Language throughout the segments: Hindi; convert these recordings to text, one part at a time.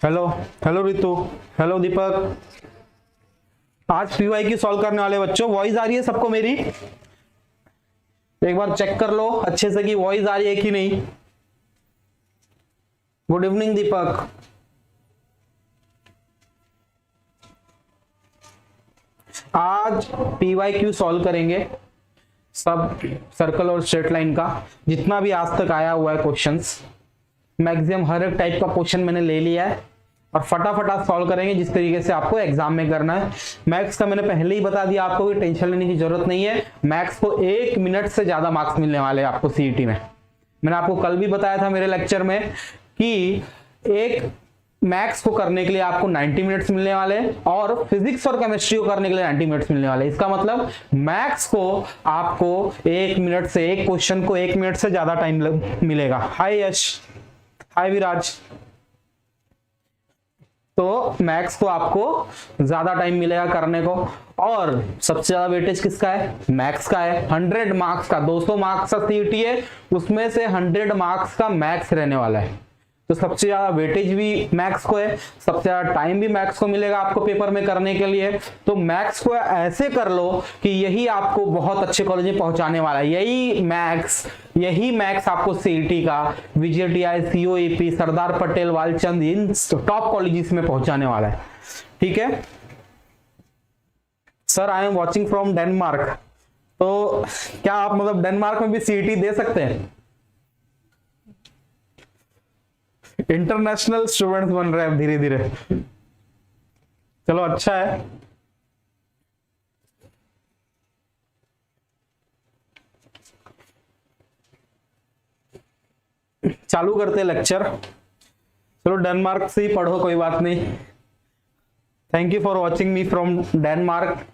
हेलो। हेलो रितु। हेलो दीपक। आज पीवाई की सॉल्व करने वाले बच्चों, वॉइस आ रही है सबको मेरी? एक बार चेक कर लो अच्छे से कि वॉइस आ रही है कि नहीं। गुड इवनिंग दीपक। आज पीवाई क्यू सॉल्व करेंगे सब सर्कल और स्ट्रेट लाइन का, जितना भी आज तक आया हुआ है क्वेश्चंस। मैक्सिमम हर एक टाइप का क्वेश्चन मैंने ले लिया है और फटाफट आप सॉल्व करेंगे जिस तरीके से आपको एग्जाम में करना है। मैथ्स का मैंने पहले ही बता दिया आपको कि टेंशन लेने की जरूरत नहीं है। मैथ्स को 1 मिनट से ज्यादा मार्क्स मिलने वाले हैं आपको सीईटी में। मैंने आपको कल भी बताया था मेरे लेक्चर में कि एक मैथ्स को करने के लिए आपको 90 मिनट्स मिलने वाले हैं और फिजिक्स और केमिस्ट्री को करने के लिए 90 मिनट्स मिलने वाले हैं। इसका मतलब मैथ्स को आपको 1 मिनट से, एक क्वेश्चन को 1 मिनट से ज्यादा टाइम मिलेगा। हाय यश, हाय विराज। तो मैथ्स को आपको ज्यादा टाइम मिलेगा करने को और सबसे ज्यादा वेटेज किसका है? मैथ्स का है। 100 मार्क्स का, 200 मार्क्स का सीईटी है, उसमें से 100 मार्क्स का मैथ्स रहने वाला है। तो सबसे ज्यादा वेटेज भी मैथ्स को है, सबसे ज्यादा टाइम भी मैथ्स को मिलेगा आपको पेपर में करने के लिए। तो मैथ्स को ऐसे कर लो कि यही आपको बहुत अच्छे कॉलेज में पहुंचाने वाला है। यही मैथ्स आपको सीईटी का, VJTI, COEP, सरदार पटेल, वालचंद, इन टॉप कॉलेजेस में पहुंचाने वाला है। ठीक है sir, I am watching from Denmark. तो क्या आप मतलब डेनमार्क में भी सीईटी दे सकते हैं? इंटरनेशनल स्टूडेंट्स बन रहे हैं धीरे धीरे। चलो अच्छा है। चालू करते लेक्चर। चलो डेनमार्क से ही पढ़ो, कोई बात नहीं। Thank you for watching me from Denmark.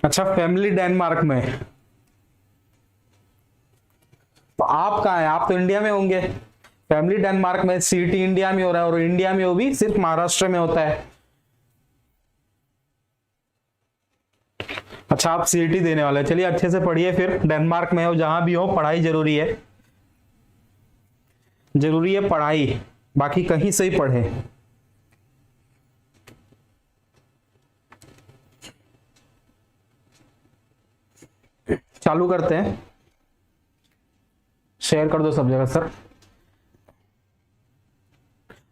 अच्छा, फैमिली डेनमार्क में, तो आप कहाँ हैं? आप तो इंडिया में होंगे। फैमिली डेनमार्क में, सीईटी इंडिया में हो रहा है और इंडिया में वो भी सिर्फ महाराष्ट्र में होता है। अच्छा, आप सीईटी देने वाले हैं। चलिए अच्छे से पढ़िए फिर। डेनमार्क में हो, जहां भी हो, पढ़ाई जरूरी है। जरूरी है पढ़ाई, बाकी कहीं से ही पढ़े। चालू करते हैं। शेयर कर दो सब जगह सर।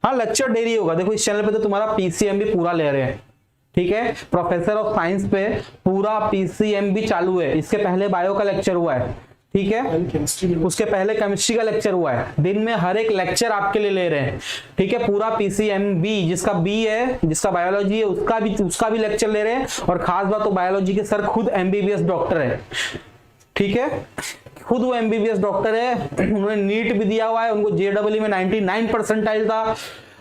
हाँ, लेक्चर डेली होगा। देखो इस चैनल पे तो तुम्हारा पीसीएम भी पूरा ले रहे हैं। ठीक है, प्रोफेसर ऑफ साइंस पे पूरा पीसीएम भी चालू है। इसके पहले बायो का लेक्चर हुआ है, ठीक है, उसके पहले केमिस्ट्री का लेक्चर हुआ है। दिन में हर एक लेक्चर आपके लिए ले रहे हैं। ठीक है, पूरा पीसीएम बी, जिसका बी है, जिसका बायोलॉजी है, उसका भी लेक्चर ले रहे हैं। और खास बात तो बायोलॉजी के सर खुद एमबीबीएस डॉक्टर है। ठीक है, खुद वो एमबीबीएस डॉक्टर है। उन्होंने नीट भी दिया हुआ है। उनको जेडब्ल्यू में 99 परसेंटाइल था,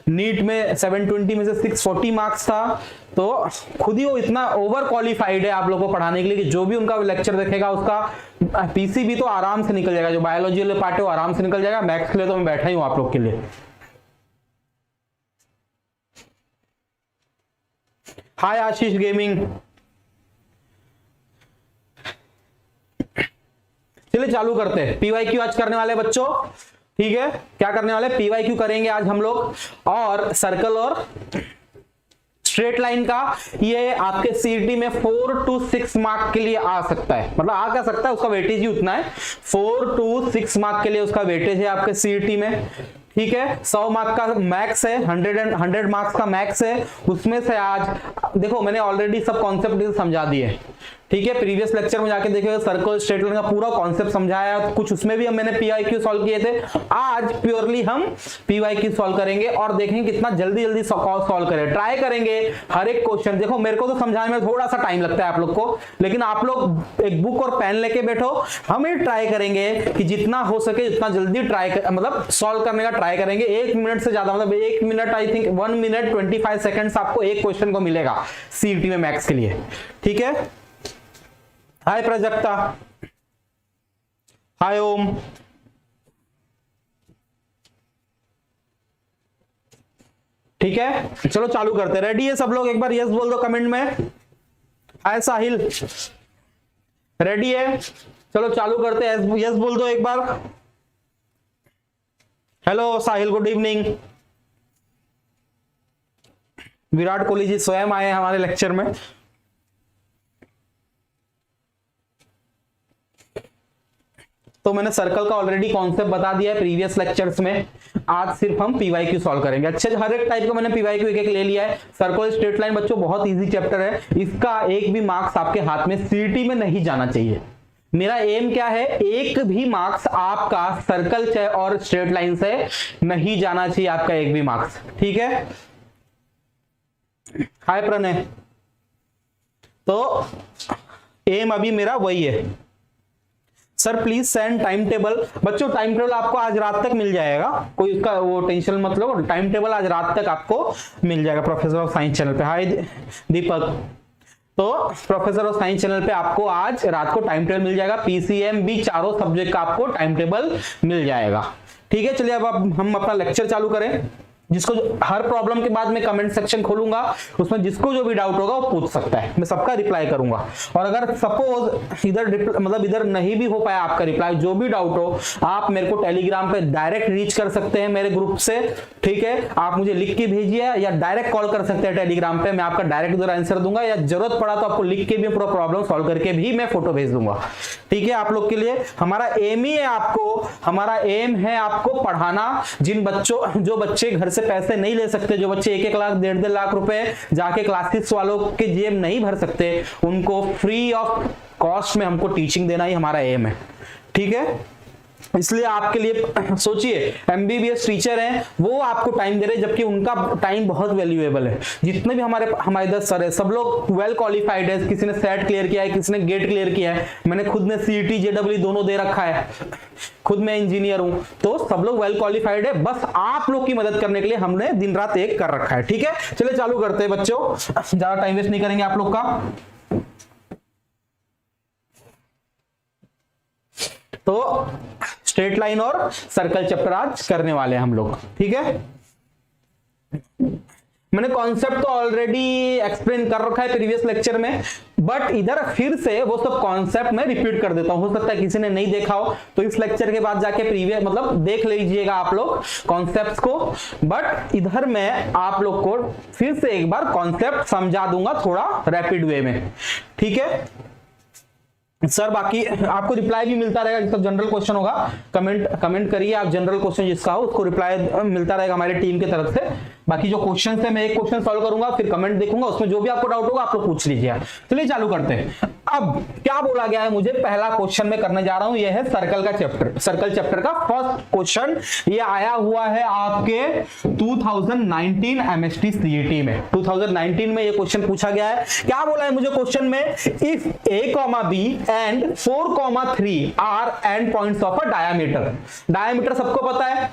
नीट में 720 में से 640 मार्क्स था। तो खुद ही वो इतना ओवर क्वालिफाइड है आप लोगों को पढ़ाने के लिए कि जो भी उनका लेक्चर देखेगा उसका पीसीबी तो आराम से निकल जाएगा। जो बायोलॉजी वाले पार्ट है वो आराम से निकल जाएगा। मैथ्स के लिए तो मैं बैठा ही हूं आप लोग के लिए। हाय आशीष गेमिंग। चलिए चालू करते हैं। पीवाईक्यू आज करने वाले बच्चों, ठीक है, क्या करने वाले? पीवाईक्यू करेंगे आज हम लोग। और सर्कल और स्ट्रेट लाइन का ये आपके सीईटी में 4 to 6 मार्क के लिए आ सकता है। मतलब आ क्या सकता है, उसका वेटेज ही उतना है। 4 to 6 मार्क के लिए उसका वेटेज है आपके सीईटी में। ठीक है, 100 मार्क का मैक्स है, 100 मार्क्स का मैक्स है। उसमें से आज देखो मैंने ऑलरेडी सब कॉन्सेप्ट समझा दिए। ठीक है, प्रीवियस लेक्चर में जाके देखिएगा, सर्कल स्ट्रेट लाइन का पूरा कॉन्सेप्ट समझाया। कुछ उसमें भी मैंने पीवाईक्यू सॉल्व किए थे। आज प्योरली हम पीवाईक्यू सॉल्व करेंगे और देखेंगे कितना जल्दी जल्दी सॉल्व करें। ट्राई करेंगे हर एक क्वेश्चन। देखो मेरे को तो समझाने में थोड़ा सा टाइम लगता है आप लोग को, लेकिन आप लोग एक बुक और पेन लेके बैठो। हम ये ट्राई करेंगे कि जितना हो सके उतना जल्दी मतलब सॉल्व करने का ट्राई करेंगे। 1 मिनट से ज्यादा, मतलब 1 minute, I think 1 minute 25 seconds आपको एक क्वेश्चन को मिलेगा सीईटी में मैथ्स के लिए। ठीक है, हाय प्रजक्ता, हाय ओम। ठीक है, चलो चालू करते हैं। रेडी है सब लोग? एक बार यस बोल दो कमेंट में। हाय साहिल, रेडी है? चलो चालू करते हैं। यस बोल दो एक बार। हेलो साहिल, गुड इवनिंग। विराट कोहली जी स्वयं आए हैं हमारे लेक्चर में। तो मैंने सर्कल का ऑलरेडी कॉन्सेप्ट बता दिया है प्रीवियस लेक्चर्स में। आज सिर्फ हम पीवाईक्यू सॉल्व करेंगे। अच्छे, हर एक टाइप का मैंने पीवाईक्यू एक एक ले लिया है। सर्कल स्ट्रेट लाइन बच्चों बहुत इजी चैप्टर है, इसका एक भी मार्क्स आपके हाथ में सीईटी में नहीं जाना चाहिए। मेरा एम क्या है, एक भी मार्क्स आपका सर्कल से और स्ट्रेट लाइन से नहीं जाना चाहिए, आपका एक भी मार्क्स। ठीक है, हाय प्रणय। तो एम अभी मेरा वही है। Sir please send time table. बच्चों टाइम टेबल आपको आज रात तक मिल जाएगा, कोई उसका वो टेंशन मत लो, टाइम टेबल आज रात तक आपको मिल जाएगा प्रोफेसर ऑफ साइंस चैनल पे। हाय दीपक। तो प्रोफेसर ऑफ साइंस चैनल पे आपको आज रात को टाइम टेबल मिल जाएगा, पीसीएम भी चारों सब्जेक्ट का आपको टाइम टेबल मिल जाएगा। ठीक है, चलिए अब हम अपना लेक्चर चालू करें। जिसको हर प्रॉब्लम के बाद मैं कमेंट सेक्शन खोलूंगा, उसमें जिसको जो भी डाउट होगा वो पूछ सकता है, मैं सबका रिप्लाई करूंगा। और अगर सपोज इधर नहीं भी हो पाया आपका रिप्लाई, जो भी डाउट हो आप मेरे को टेलीग्राम पे डायरेक्ट रीच कर सकते हैं मेरे ग्रुप से। ठीक है, आप मुझे लिख के भेजिए या डायरेक्ट कॉल कर सकते हैं टेलीग्राम पे, मैं आपका डायरेक्ट उधर आंसर दूंगा, या जरूरत पड़ा तो आपको लिख के भी पूरा प्रॉब्लम सॉल्व करके भी मैं फोटो भेज दूंगा। ठीक है, आप लोग के लिए हमारा एम ही है, हमारा एम है आपको पढ़ाना। जो बच्चे घर से पैसे नहीं ले सकते, जो बच्चे 1-1 लाख 1.5 लाख रुपए जाके क्लासेस वालों के जेब नहीं भर सकते, उनको फ्री ऑफ कॉस्ट में हमको टीचिंग देना ही हमारा एम है। ठीक है, इसलिए आपके लिए सोचिए, एमबीबीएस टीचर हैं वो आपको टाइम दे रहे हैं, जबकि उनका टाइम बहुत वैल्यूएबल है। जितने भी हमारे इधर सर है सब लोग वेल क्वालिफाइड है, किसी ने सेट क्लियर किया है, किसी ने गेट क्लियर किया है, मैंने खुद ने सीईटी जेडब्ल्यू दोनों दे रखा है, खुद मैं इंजीनियर हूं, तो सब लोग वेल क्वालिफाइड है। बस आप लोग की मदद करने के लिए हमने दिन रात एक कर रखा है। ठीक है, चलिए चालू करते हैं बच्चों, ज्यादा टाइम वेस्ट नहीं करेंगे आप लोग का। तो स्ट्रेट लाइन और सर्कल चैप्टर आज करने वाले हैं हम लोग। ठीक है, मैंने कॉन्सेप्ट तो ऑलरेडी एक्सप्लेन कर रखा है प्रीवियस लेक्चर में, बट इधर फिर से वो सब कॉन्सेप्ट मैं रिपीट कर देता हूं। हो सकता है किसी ने नहीं देखा हो, तो इस लेक्चर के बाद जाके प्रीवियस देख लीजिएगा आप लोग कॉन्सेप्ट्स को, बट इधर मैं आप लोग को फिर से एक बार कॉन्सेप्ट समझा दूंगा थोड़ा रैपिड वे में। ठीक है सर, बाकी आपको रिप्लाई भी मिलता रहेगा, जिसका जनरल क्वेश्चन होगा कमेंट करिए आप, जनरल क्वेश्चन जिसका हो उसको रिप्लाई मिलता रहेगा हमारी टीम की तरफ से। बाकी जो क्वेश्चन है मैं एक क्वेश्चन सॉल्व करूंगा, फिर कमेंट देखूंगा, उसमें जो भी आपको डाउट होगा आप लोग पूछ लीजिए। चलिए चालू करते हैं। अब क्या बोला गया है मुझे, पहला क्वेश्चन मैं करने जा रहा हूं, यह है सर्कल चैप्टर का फर्स्ट क्वेश्चन। ये आया हुआ है आपके 2019 एमएसटी सीईटी में। 2019 में ये क्वेश्चन पूछा गया है। क्या बोला है मुझे क्वेश्चन में, if a, b and 4, 3 are end points of a diameter. Diameter सबको पता है,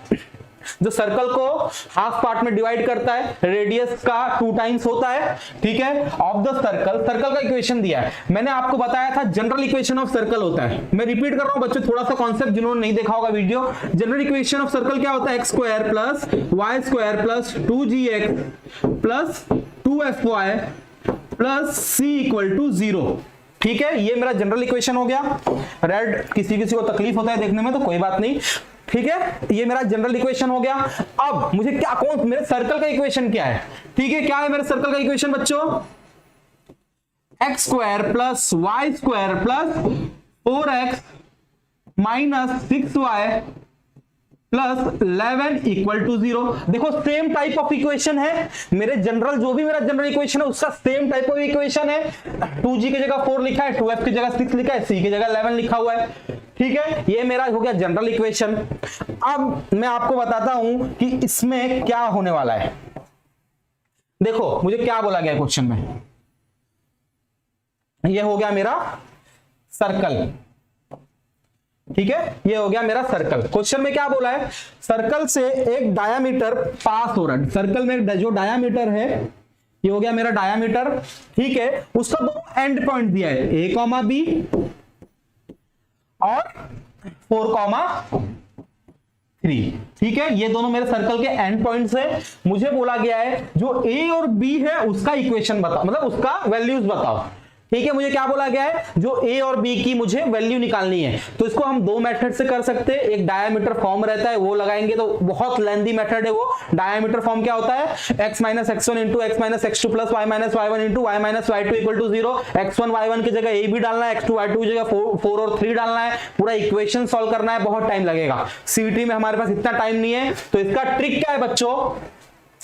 जो सर्कल को हाफ पार्ट में डिवाइड करता है, रेडियस का 2 टाइम्स होता है। ठीक है, ऑफ द सर्कल का इक्वेशन दिया है। मैंने आपको बताया था जनरल इक्वेशन ऑफ सर्कल होता है, मैं रिपीट कर रहा हूं बच्चों, थोड़ा सा कॉन्सेप्ट जिन्होंने नहीं देखा होगा video. General equation of circle क्या होता है, x² plus y square plus 2gx plus 2fy plus c equal to 0। ठीक है, ये मेरा जनरल इक्वेशन हो गया। रेड किसी को तकलीफ होता है देखने में तो कोई बात नहीं। ठीक है, ये मेरा जनरल इक्वेशन हो गया। अब मुझे मेरे सर्कल का इक्वेशन क्या है। ठीक है, क्या है मेरे सर्कल का इक्वेशन बच्चों, x² plus y square plus 4x minus 6y plus 11 equal to 0। देखो सेम टाइप ऑफ इक्वेशन है मेरे जो भी मेरा जनरल इक्वेशन है उसका सेम टाइप ऑफ इक्वेशन है। 2g की जगह 4 लिखा है, 2f की जगह 6 लिखा है, c की जगह 11 लिखा हुआ है। ठीक है, ये मेरा हो गया जनरल इक्वेशन। अब मैं आपको बताता हूं कि इसमें क्या होने वाला है। देखो मुझे क्या बोला गया क्वेश्चन में, ये हो गया मेरा सर्कल। ठीक है, ये हो गया मेरा सर्कल। क्वेश्चन में क्या बोला है, सर्कल से एक डायामीटर पास हो रहा है। सर्कल में जो डायामीटर है ये हो गया मेरा डायामीटर। ठीक है, उसका 2 एंड पॉइंट दिया है, a, b और 4, 3। ठीक है, ये दोनों मेरे सर्कल के एंड पॉइंट्स है। मुझे बोला गया है जो a और b है उसका इक्वेशन बताओ, मतलब उसका वैल्यूज बताओ। ठीक है, मुझे क्या बोला गया है, जो ए और बी की मुझे वैल्यू निकालनी है। तो इसको हम दो मेथड से कर सकते हैं, एक डायमीटर फॉर्म रहता है वो लगाएंगे, तो बहुत लेंथी मेथड है वो। डायमीटर फॉर्म क्या होता है, x minus x1 into x minus x2 plus y minus y1 into y minus y2 equal to 0। x1 y1 की जगह a भी डालना है, x2 y2 की जगह 4 और 3 डालना है, पूरा इक्वेशन सॉल्व करना है, बहुत टाइम लगेगा। सीईटी में हमारे पास इतना टाइम नहीं है। तो इसका ट्रिक क्या है बच्चों,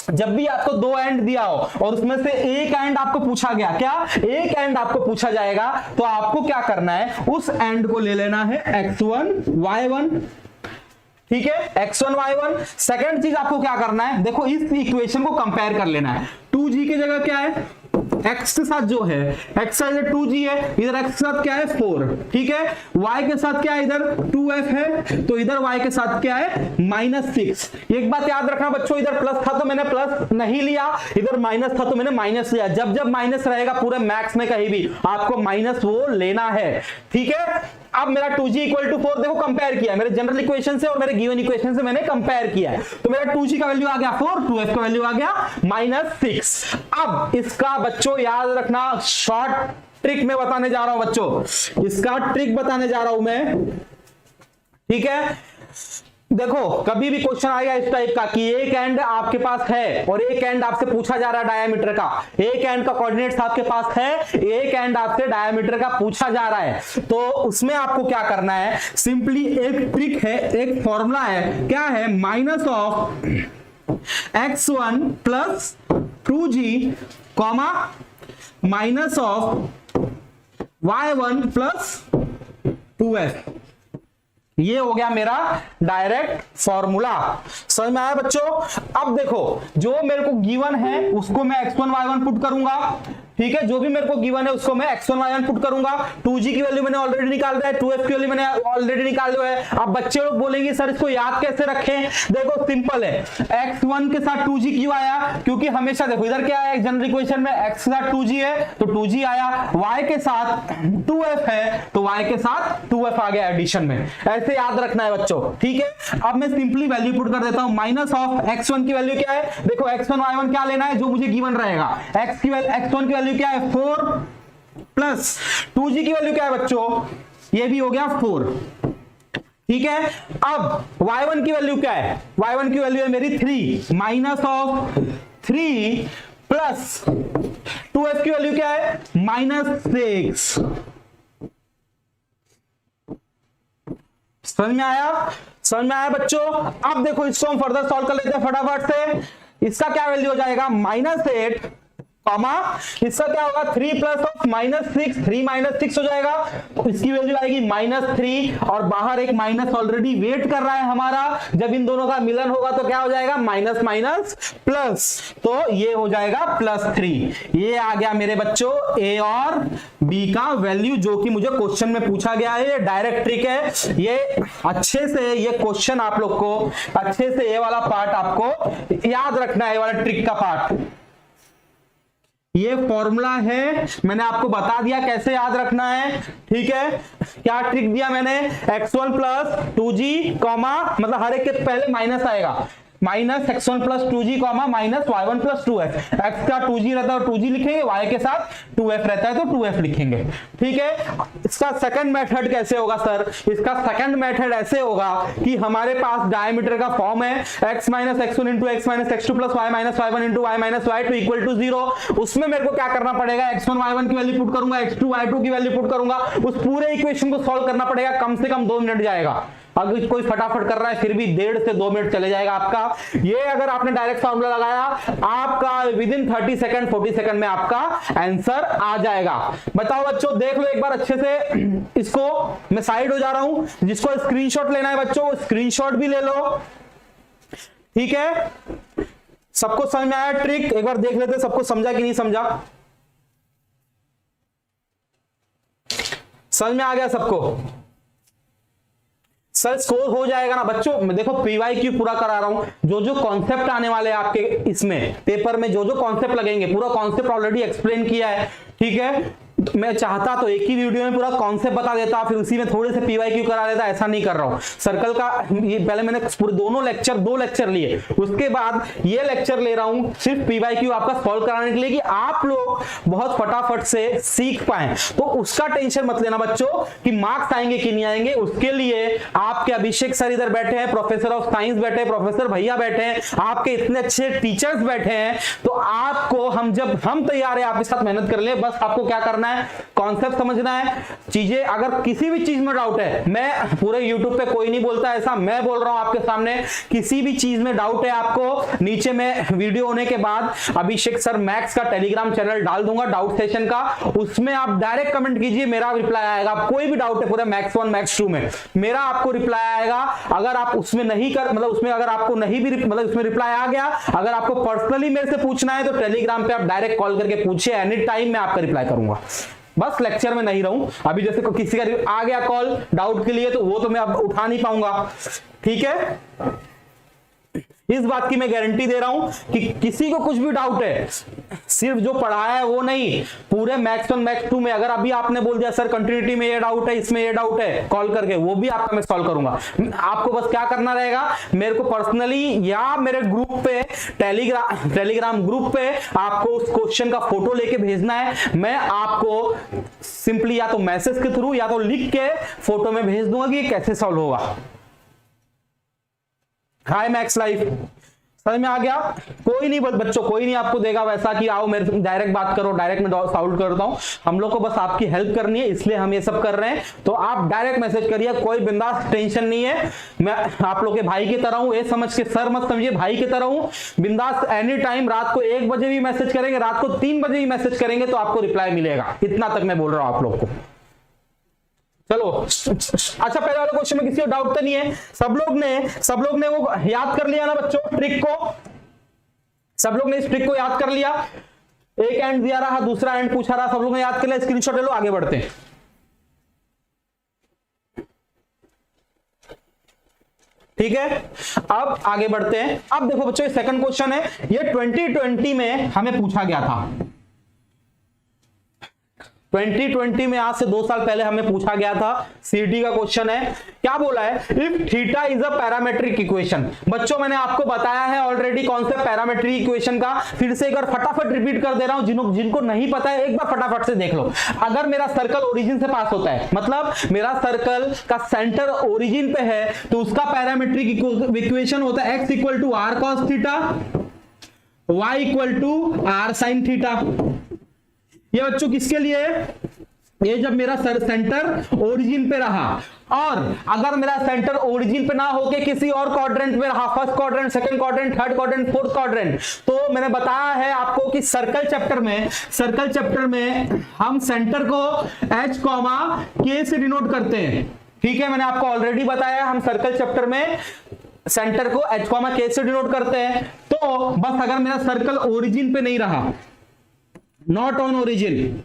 जब भी आपको दो एंड दिया हो और उसमें से एक एंड आपको पूछा गया, क्या एक एंड आपको पूछा जाएगा, तो आपको क्या करना है, उस एंड को ले लेना है x1 y1, ठीक है, x1 y1। सेकंड चीज आपको क्या करना है, देखो इस इक्वेशन को कंपेयर कर लेना है। 2g की जगह क्या है, x के साथ जो है, x का इधर 2g है, इधर x के साथ क्या है 4, ठीक है, y के साथ क्या है, इधर 2f है, तो इधर y के साथ क्या है -6। एक बात याद रखना बच्चों, इधर प्लस था तो मैंने प्लस नहीं लिया, इधर माइनस था तो मैंने माइनस लिया। जब जब माइनस रहेगा पूरे मैथ्स में कहीं भी आपको माइनस वो लेना है, ठीक है। अब मेरा 2g इक्वल टू 4 देखो कंपेयर किया है, मेरे जनरल इक्वेशन से और मेरे गिवन इक्वेशन से मैंने कंपेयर किया है, तो मेरा 2g का वैल्यू आ गया 4, 2f का वैल्यू आ गया -6। अब इसका बच्चों याद रखना, शॉर्ट ट्रिक में बताने जा रहा हूं बच्चों, इसका ट्रिक बताने जा रहा हूं मैं, ठीक है। देखो कभी भी क्वेश्चन आएगा इस टाइप का कि एक एंड आपके पास है और एक एंड आपसे पूछा जा रहा है डायमीटर का, एक एंड का कोऑर्डिनेट्स आपके पास है, एक एंड आपसे डायमीटर का पूछा जा रहा है, तो उसमें आपको क्या करना है, सिंपली एक ट्रिक है, एक फॉर्मूला है, क्या है, minus of x1 plus 2g comma minus of y1 plus 2f। ये हो गया मेरा डायरेक्ट फॉर्मूला। समझ में आया बच्चों। अब देखो जो मेरे को गिवन है उसको मैं x1 y1 पुट करूंगा, ठीक है, जो भी मेरे को गिवन है उसको मैं x1 y1 पुट करूंगा। 2g की वैल्यू मैंने ऑलरेडी निकाल दिया है, 2f की वैल्यू मैंने ऑलरेडी निकाल दिया है। अब बच्चे लोग बोलेंगे सर इसको याद कैसे रखें, देखो सिंपल है, x1 के साथ 2g क्यों आया, क्योंकि हमेशा देखो इधर क्या है, जनरल इक्वेशन में x के साथ 2g है तो 2g आया, y के साथ 2f है तो y के साथ 2f आ गया एडिशन में, ऐसे याद रखना है बच्चों, ठीक है। अब मैं सिंपली वैल्यू पुट कर देता हूं, माइनस ऑफ x1 की वैल्यू क्या है, देखो x1 y1 क्या लेना है, जो मुझे गिवन रहेगा, x1 की वैल्यू क्या है 4 प्लस 2g की वैल्यू क्या है बच्चों, ये भी हो गया 4, ठीक है। अब y1 की वैल्यू क्या है, y1 की वैल्यू है मेरी 3, माइनस ऑफ 3 प्लस 2f की वैल्यू क्या है -6। समझ में आया, समझ में आया बच्चों। अब देखो इसको हम फर्दर सॉल्व कर लेते हैं फटाफट से। इसका क्या वैल्यू हो जाएगा -8 कॉमा इसका क्या होगा 3 प्लस ऑफ -6, 3 -6 हो जाएगा, तो इसकी वैल्यू आएगी -3 और बाहर एक माइनस ऑलरेडी वेट कर रहा है हमारा, जब इन दोनों का मिलन होगा तो क्या हो जाएगा माइनस माइनस प्लस, तो ये हो जाएगा +3। ये आ गया मेरे बच्चों ए और बी का वैल्यू, जो कि मुझे क्वेश्चन में पूछा गया है। ये डायरेक्ट ट्रिक है, ये अच्छे से ये क्वेश्चन आप लोग को अच्छे से ये वाला पार्ट आपको याद रखना है, ये वाला ट्रिक का पार्ट, ये फॉर्मूला है, मैंने आपको बता दिया कैसे याद रखना है, ठीक है। क्या ट्रिक दिया मैंने, x1 प्लस 2g कॉमा, मतलब हर एक के पहले माइनस आएगा, minus x1 plus 2g comma minus y1 plus 2f, x का 2g रहता है तो 2g लिखेंगे, y के साथ 2f रहता है तो 2f लिखेंगे, ठीक है। इसका सेकंड मेथड कैसे होगा सर, इसका सेकंड मेथड ऐसे होगा कि हमारे पास डायमीटर का फॉर्म है x minus x1 into x minus x2 plus y minus y1 into y minus y2 equal to 0। उसमें मेरे को क्या करना पड़ेगा, x1 y1 की वैल्यू पुट करूंगा, x2 y2 की वैल्यू पुट करूंगा, उस पूरे इक्वेशन को सॉल्व करना पड़ेगा, कम से कम 2 मिनट जाएगा। अगर कोई फटाफट कर रहा है फिर भी 1.5 से 2 मिनट चले जाएगा आपका। ये अगर आपने डायरेक्ट फॉर्मूला लगाया आपका विद इन 30 सेकंड 40 सेकंड में आपका आंसर आ जाएगा। बताओ बच्चों, देख लो एक बार अच्छे से, इसको मैं साइड हो जा रहा हूं, जिसको स्क्रीनशॉट लेना है बच्चों स्क्रीनशॉट भी ले लो, ठीक है। सबको समझ में आया ट्रिक, एक बार देख लेते सबको समझा कि नहीं समझा, समझ में आ गया सबको, सर स्कोर हो जाएगा ना बच्चों। देखो पीवाईक्यू पूरा करा रहा हूं, जो जो कॉन्सेप्ट आने वाले हैं आपके इसमें पेपर में, जो जो कॉन्सेप्ट लगेंगे पूरा कॉन्सेप्ट ऑलरेडी एक्सप्लेन किया है, ठीक है। मैं चाहता तो एक ही वीडियो में पूरा कॉन्सेप्ट बता देता, फिर उसी में थोड़े से पीवाईक्यू करा देता, ऐसा नहीं कर रहा हूं। सर्कल का ये पहले मैंने पूरे दो लेक्चर लिए, उसके बाद ये लेक्चर ले रहा हूं सिर्फ पीवाईक्यू आपका सॉल्व कराने के लिए कि आप लोग बहुत फटाफट से सीख पाए। तो उसका टेंशन मत लेना बच्चों कि मार्क्स आएंगे कि नहीं आएंगे, उसके लिए आपके अभिषेक सर इधर बैठे हैं, प्रोफेसर ऑफ साइंस बैठे हैं, प्रोफेसर भैया बैठे हैं, आपके इतने अच्छे टीचर्स बैठे हैं। तो आपको हम तैयार है आपके साथ मेहनत कर ले, बस आपको क्या करना है, कॉन्सेप्ट समझना है। चीजें अगर किसी भी चीज में डाउट है, मैं पूरे यूट्यूब पे कोई नहीं बोलता ऐसा, मैं बोल रहा हूं आपके सामने, किसी भी चीज में डाउट है आपको, नीचे में वीडियो होने के बाद अभिषेक सर मैथ्स का टेलीग्राम चैनल डाल दूंगा डाउट सेशन का, उसमें आप डायरेक्ट कमेंट कीजिए, मेरा रिप्लाई आएगा। कोई भी डाउट है पूरे मैथ्स 1 मैथ्स 2 में, मेरा आपको रिप्लाई आएगा। अगर आप उसमें नहीं कर मतलब उसमें अगर आपको नहीं भी मतलब उसमें रिप्लाई आ गया, अगर आपको पर्सनली मेरे से पूछना है तो टेलीग्राम पे आप डायरेक्ट कॉल करके पूछिए, एनी टाइम मैं आपका रिप्लाई करूंगा। बस लेक्चर में नहीं रहूं। अभी जैसे किसी का आ गया कॉल डाउट के लिए तो वो तो मैं अब उठा नहीं पाऊंगा, ठीक है। इस बात की मैं गारंटी दे रहा हूं कि किसी को कुछ भी डाउट है, सिर्फ जो पढ़ाया है वो नहीं, पूरे मैथ्स 1 मैथ्स 2 में अगर अभी आपने बोल दिया सर कंटिन्यूटी में ये डाउट है, इसमें ये डाउट है, कॉल करके वो भी आपका मैं सॉल्व करूंगा। आपको बस क्या करना रहेगा, मेरे को पर्सनली या मेरे ग्रुप पे टेलीग्राम ग्रुप पे आपको उस क्वेश्चन का फोटो लेके भेजना है। मैं आपको सिंपली या तो मैसेज के थ्रू या तो लिख के फोटो में भेज दूंगा कि ये कैसे सॉल्व होगा। हाय मैक्स लाइफ, समझ में आ गया? कोई नहीं बच्चों, कोई नहीं आपको देगा वैसा कि आओ मेरे से डायरेक्ट बात करो, डायरेक्ट मैं सॉल्व करता हूं। हम लोग को बस आपकी हेल्प करनी है, इसलिए हम ये सब कर रहे हैं। तो आप डायरेक्ट मैसेज करिए, कोई बिंदास, टेंशन नहीं है। मैं आप लोग के भाई की तरह हूं, ये समझ के सर मत समझिए, भाई की तरह हूं। बिंदास एनी टाइम, रात को 1 बजे भी मैसेज करेंगे, रात को 3 बजे भी मैसेज करेंगे तो आपको रिप्लाई मिलेगा। इतना तक मैं बोल रहा हूं आप लोग को। चलो अच्छा, पहले वाले क्वेश्चन में किसी को डाउट तो नहीं है? सब लोग ने वो याद कर लिया ना बच्चों, ट्रिक को? सब लोग ने इस ट्रिक को याद कर लिया? एक एंड दिया रहा, दूसरा एंड पूछा रहा, सब लोग ने याद कर लिया? स्क्रीनशॉट ले लो, आगे बढ़ते हैं। ठीक है, अब आगे बढ़ते हैं। अब देखो बच्चों, ये सेकंड क्वेश्चन है, ये 2020 में हमें पूछा गया था। 2020 में, आज से 2 साल पहले हमें पूछा गया था। सीटी का क्वेश्चन है, क्या बोला है? If theta is a parametric equation. बच्चों मैंने आपको बताया है ऑलरेडी कॉन्सेप्ट पैरामेट्रिक इक्वेशन का, फिर से एक बार फटाफट रिपीट कर दे रहा हूं। जिनको नहीं पता है एक बार फटाफट से देख लो। अगर मेरा सर्कल ओरिजिन से पास होता है, मतलब मेरा सर्कल का सेंटर ओरिजिन पे है, तो उसका पैरामेट्रिक इक्वेशन होता है x equal to r cos theta, y equal to r sine theta. ये बच्चों किसके लिए? ये जब मेरा सेंटर ओरिजिन पे रहा, और अगर मेरा सेंटर ओरिजिन पे ना होके किसी और क्वाड्रेंट में रहा, first quadrant, second quadrant, third quadrant, fourth quadrant, तो मैंने बताया है आपको कि सर्कल चैप्टर में हम सेंटर को h, k से डिनोट करते हैं। ठीक है, मैंने आपको ऑलरेडी बताया हम सर्कल चैप्टर में सेंटर को h, k से डिनोट करते हैं। तो बस अगर मेरा सर्कल ओरिजिन पे नहीं रहा, नॉट ऑन ओरिजिन,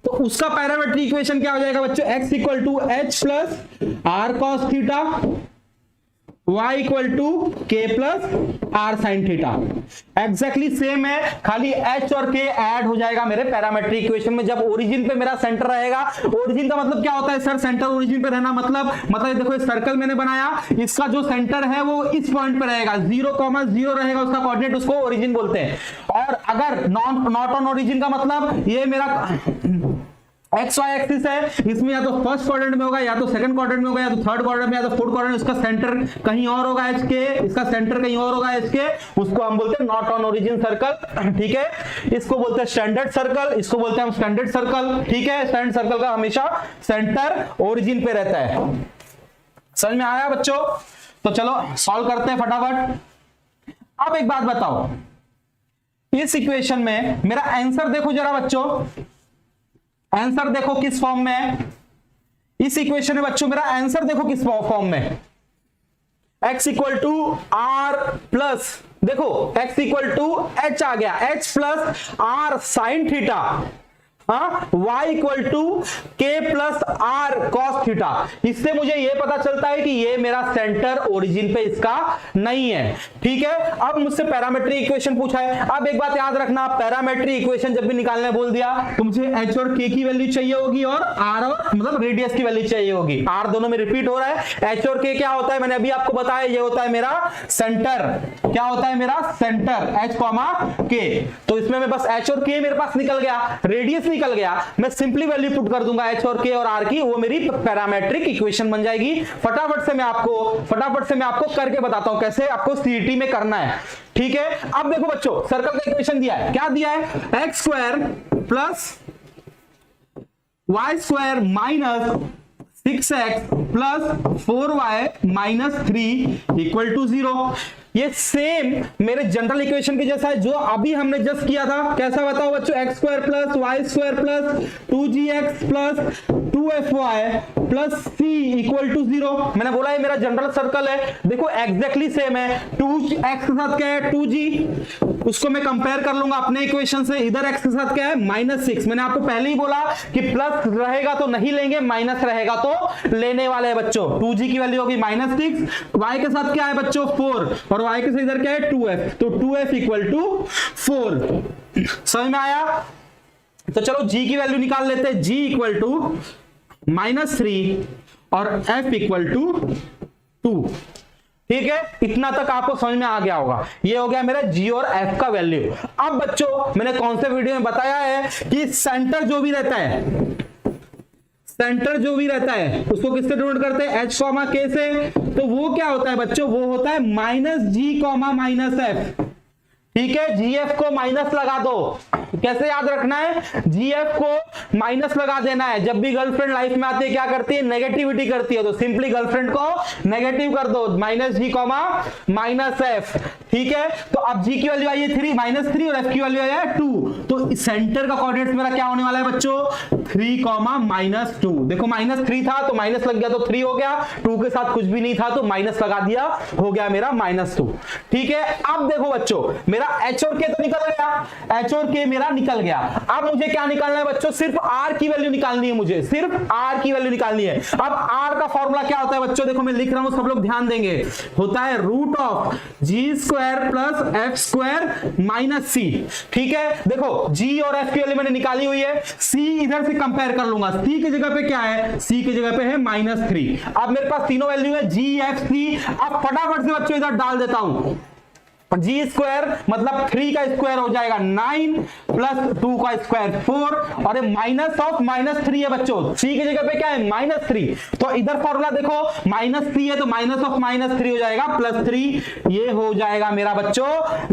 तो उसका पैरामेट्रिक इक्वेशन क्या हो जाएगा बच्चों? x equal to H plus are cos theta, y equal to K plus are sine theta. Exactly same है, खाली h और k ऐड हो जाएगा मेरे पैरामेट्रिक इक्वेशन में जब ओरिजिन पे मेरा सेंटर रहेगा। ओरिजिन का मतलब क्या होता है सर? सेंटर ओरिजिन पे रहना मतलब देखो इस सर्कल मैंने बनाया, इसका जो सेंटर है वो इस पॉइंट पे रहेगा, 0,0 रहेगा उसका कोऑर्डिनेट, उसको ओरिजिन बोलते हैं। और अगर नॉट ऑन ओरिजिन का मतलब ये मेरा एक्स वाई एक्सिस है, इसमें या तो फर्स्ट क्वाड्रेंट में होगा, या तो सेकंड क्वाड्रेंट में होगा, या तो थर्ड क्वाड्रेंट में, या तो फोर्थ क्वाड्रेंट, इसका सेंटर कहीं और होगा एच के, इसका सेंटर कहीं और होगा एच के, उसको हम बोलते हैं नॉट ऑन ओरिजिन सर्कल। ठीक है, इसको बोलते हैं स्टैंडर्ड सर्कल, इसको बोलते हैं हम स्टैंडर्ड सर्कल। ठीक है, स्टैंडर्ड सर्कल का हमेशा सेंटर ओरिजिन पे रहता है। समझ में आया बच्चों? तो चलो सॉल्व करते हैं फटाफट। अब एक बात बताओ, इस इक्वेशन में मेरा आंसर देखो जरा बच्चों, आंसर देखो किस फॉर्म में है इस इक्वेशन में बच्चों, मेरा आंसर देखो किस फॉर्म में। x equal to r plus, देखो x इक्वल टू एच आ गया, h plus are sine theta, y equal to k plus are cos theta. इससे मुझे ये पता चलता है कि ये मेरा सेंटर ओरिजिन पे इसका नहीं है। ठीक है, अब मुझसे पैरामेट्रिक इक्वेशन पूछा है। अब एक बात याद रखना, पैरामेट्रिक इक्वेशन जब भी निकालने बोल दिया तो मुझे h और k की वैल्यू चाहिए होगी और r और मतलब रेडियस की वैल्यू चाहिए होगी। r दोनों में रिपीट हो रहा है। h और k क्या होता है मैंने अभी आपको बताया, ये होता है मेरा सेंटर। क्या होता है मेरा सेंटर, h k। तो इसमें मैं बस h और k मेरे पास निकल गया, रेडियस निकल गया, मैं सिंपली वैल्यू पुट कर दूंगा h और k और r की, वो मेरी पैरामेट्रिक इक्वेशन बन जाएगी। फटाफट से मैं आपको करके बताता हूं कैसे आपको सीईटी में करना है। ठीक है, अब देखो बच्चों, सर्कल का इक्वेशन दिया है, क्या दिया है, x square plus y square minus 6x plus 4y minus 3 equal to 0। ये सेम मेरे जनरल इक्वेशन के जैसा है जो अभी हमने जस्ट किया था। कैसा बताओ बच्चों, x square plus y square plus 2gx plus 2fy plus c equal to 0। मैंने बोला ये मेरा जनरल सर्कल है। देखो एग्जैक्टली सेम है, 2x के साथ क्या है 2g, उसको मैं कंपेयर कर लूंगा अपने इक्वेशन से। इधर x के साथ क्या है -6। मैंने आपको पहले ही बोला कि प्लस रहेगा तो नहीं लेंगे, माइनस रहेगा तो लेने वाले हैं बच्चों। 2g की वैल्यू होगी -6, y के साथ क्या है बच्चों 4 और y के साथ इधर क्या है 2f, तो 2f इक्वल टू 4। समझ में आया? तो चलो g की वैल्यू निकाल लेते हैं, g इक्वल टू -3 और f इक्वल टू 2। ठीक है, इतना तक आपको समझ में आ गया होगा। ये हो गया मेरा g और f का वैल्यू। अब बच्चों मैंने कौन से वीडियो में बताया है कि सेंटर जो भी रहता है उसको किससे डिनोट करते हैं, h k से। तो वो क्या होता है बच्चों, वो होता है -g, -f। ठीक है, gf को माइनस लगा दो। कैसे याद रखना है, gf को माइनस लगा देना है। जब भी गर्लफ्रेंड लाइफ में आती है क्या करती है, नेगेटिविटी करती है, तो सिंपली गर्लफ्रेंड को नेगेटिव कर दो, -g, -f। ठीक है, तो अब g की वैल्यू आई है 3 -3 और f की वैल्यू आई है 2। तो सेंटर का कोऑर्डिनेट मेरा क्या होने वाला है बच्चों, 3, -2। देखो -3 था तो माइनस लग गया तो 3 हो गया, 2 के साथ कुछ भी नहीं था तो माइनस लगा दिया, हो गया मेरा -2। ठीक है, अब देखो बच्चों मेरा h और k तो निकल गया, h और k मेरा निकल गया। अब मुझे क्या निकालना है बच्चों, सिर्फ r की वैल्यू निकालनी है, मुझे सिर्फ r की वैल्यू निकालनी है। अब r का फॉर्मूला क्या होता है बच्चों, देखो मैं लिख रहा हूं, सब लोग ध्यान देंगे, होता है √g² plus f² minus c। ठीक है, देखो g और f की वैल्यू मैंने निकाली हुई है, c इधर से कंपेयर कर लूंगा, c की जगह पे क्या है, c की जगह पे है -3। अब मेरे पास तीनों वैल्यू है g, f, c। अब फटाफट से बच्चों इधर डाल देता हूं, जी स्क्वायर मतलब 3 का स्क्वायर हो जाएगा 9 प्लस 2 का स्क्वायर 4 और माइनस ऑफ -3 है बच्चों, c की जगह पे क्या है -3। तो इधर फॉर्मूला देखो -c है तो माइनस ऑफ -3 हो जाएगा +3। ये हो जाएगा मेरा बच्चों,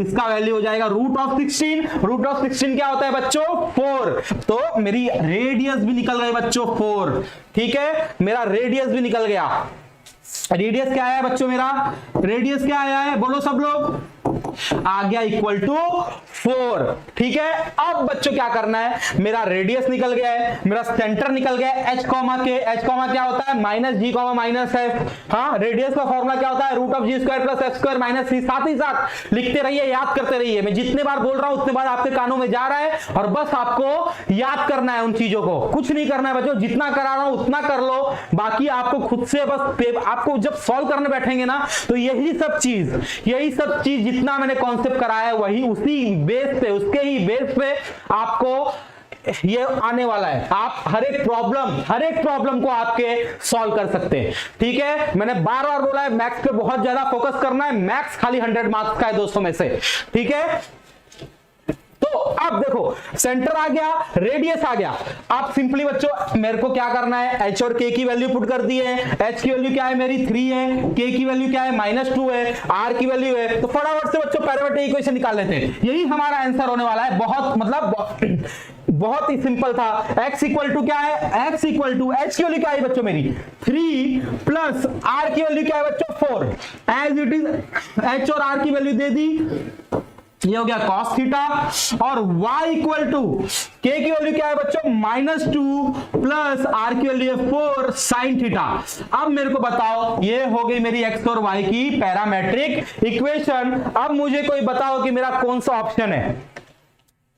इसका वैल्यू हो जाएगा √16। √16 क्या होता है बच्चों 4। तो मेरी रेडियस भी निकल गई बच्चों 4। ठीक है, मेरा रेडियस भी निकल गया। रेडियस क्या है बच्चों, मेरा रेडियस क्या आया है, बोलो सब लोग, आ गया इक्वल टू 4। ठीक है, अब बच्चों क्या करना है, मेरा रेडियस निकल गया है, मेरा सेंटर निकल गया है, h, k। h क्या होता है -g, -f। हाँ, रेडियस का फॉर्मूला क्या होता है, √g² plus f² minus c। साथ ही साथ लिखते रहिए, याद करते रहिए। मैं जितने बार बोल रहा हूं उतने बार आपके कानों में जा रहा है और बस आपको याद करना है उन चीजों को, कुछ नहीं करना है बच्चों। जितना करा रहा हूं उतना कर लो, बाकी आपको खुद से बस, आपको जब सॉल्व करने बैठेंगे ना तो यही सब चीज जितना मैंने कॉन्सेप्ट कराया है वही उसी बेस पे, उसके ही बेस पे आपको ये आने वाला है। आप हर एक प्रॉब्लम को आपके सॉल्व कर सकते हैं। ठीक है, मैंने बार बार बोला है मैथ्स पे बहुत ज्यादा फोकस करना है, मैथ्स खाली 100 मार्क्स का है 200 में से। ठीक है, तो अब देखो सेंटर आ गया, रेडियस आ गया। अब सिंपली बच्चों मेरे को क्या करना है, h और k की वैल्यू पुट कर दी है। h की वैल्यू क्या है मेरी 3 है, k की वैल्यू क्या है -2 है, r की वैल्यू है। तो फटाफट से बच्चों पैरामेट्रिक इक्वेशन निकाल लेते हैं, यही हमारा आंसर होने वाला है। बहुत ही सिंपल था। x इक्वल टू क्या है, x इक्वल टू h की वैल्यू क्या है बच्चों मेरी 3 प्लस r की वैल्यू क्या है बच्चों 4। एज इट इज h और r की वैल्यू दे दी, ये हो गया cos थीटा। और y इक्वल टू k की वैल्यू क्या है बच्चों -2 प्लस r की वैल्यू है 4 sin थीटा। अब मेरे को बताओ, ये हो गई मेरी x और y की पैरामेट्रिक इक्वेशन। अब मुझे कोई बताओ कि मेरा कौन सा ऑप्शन है,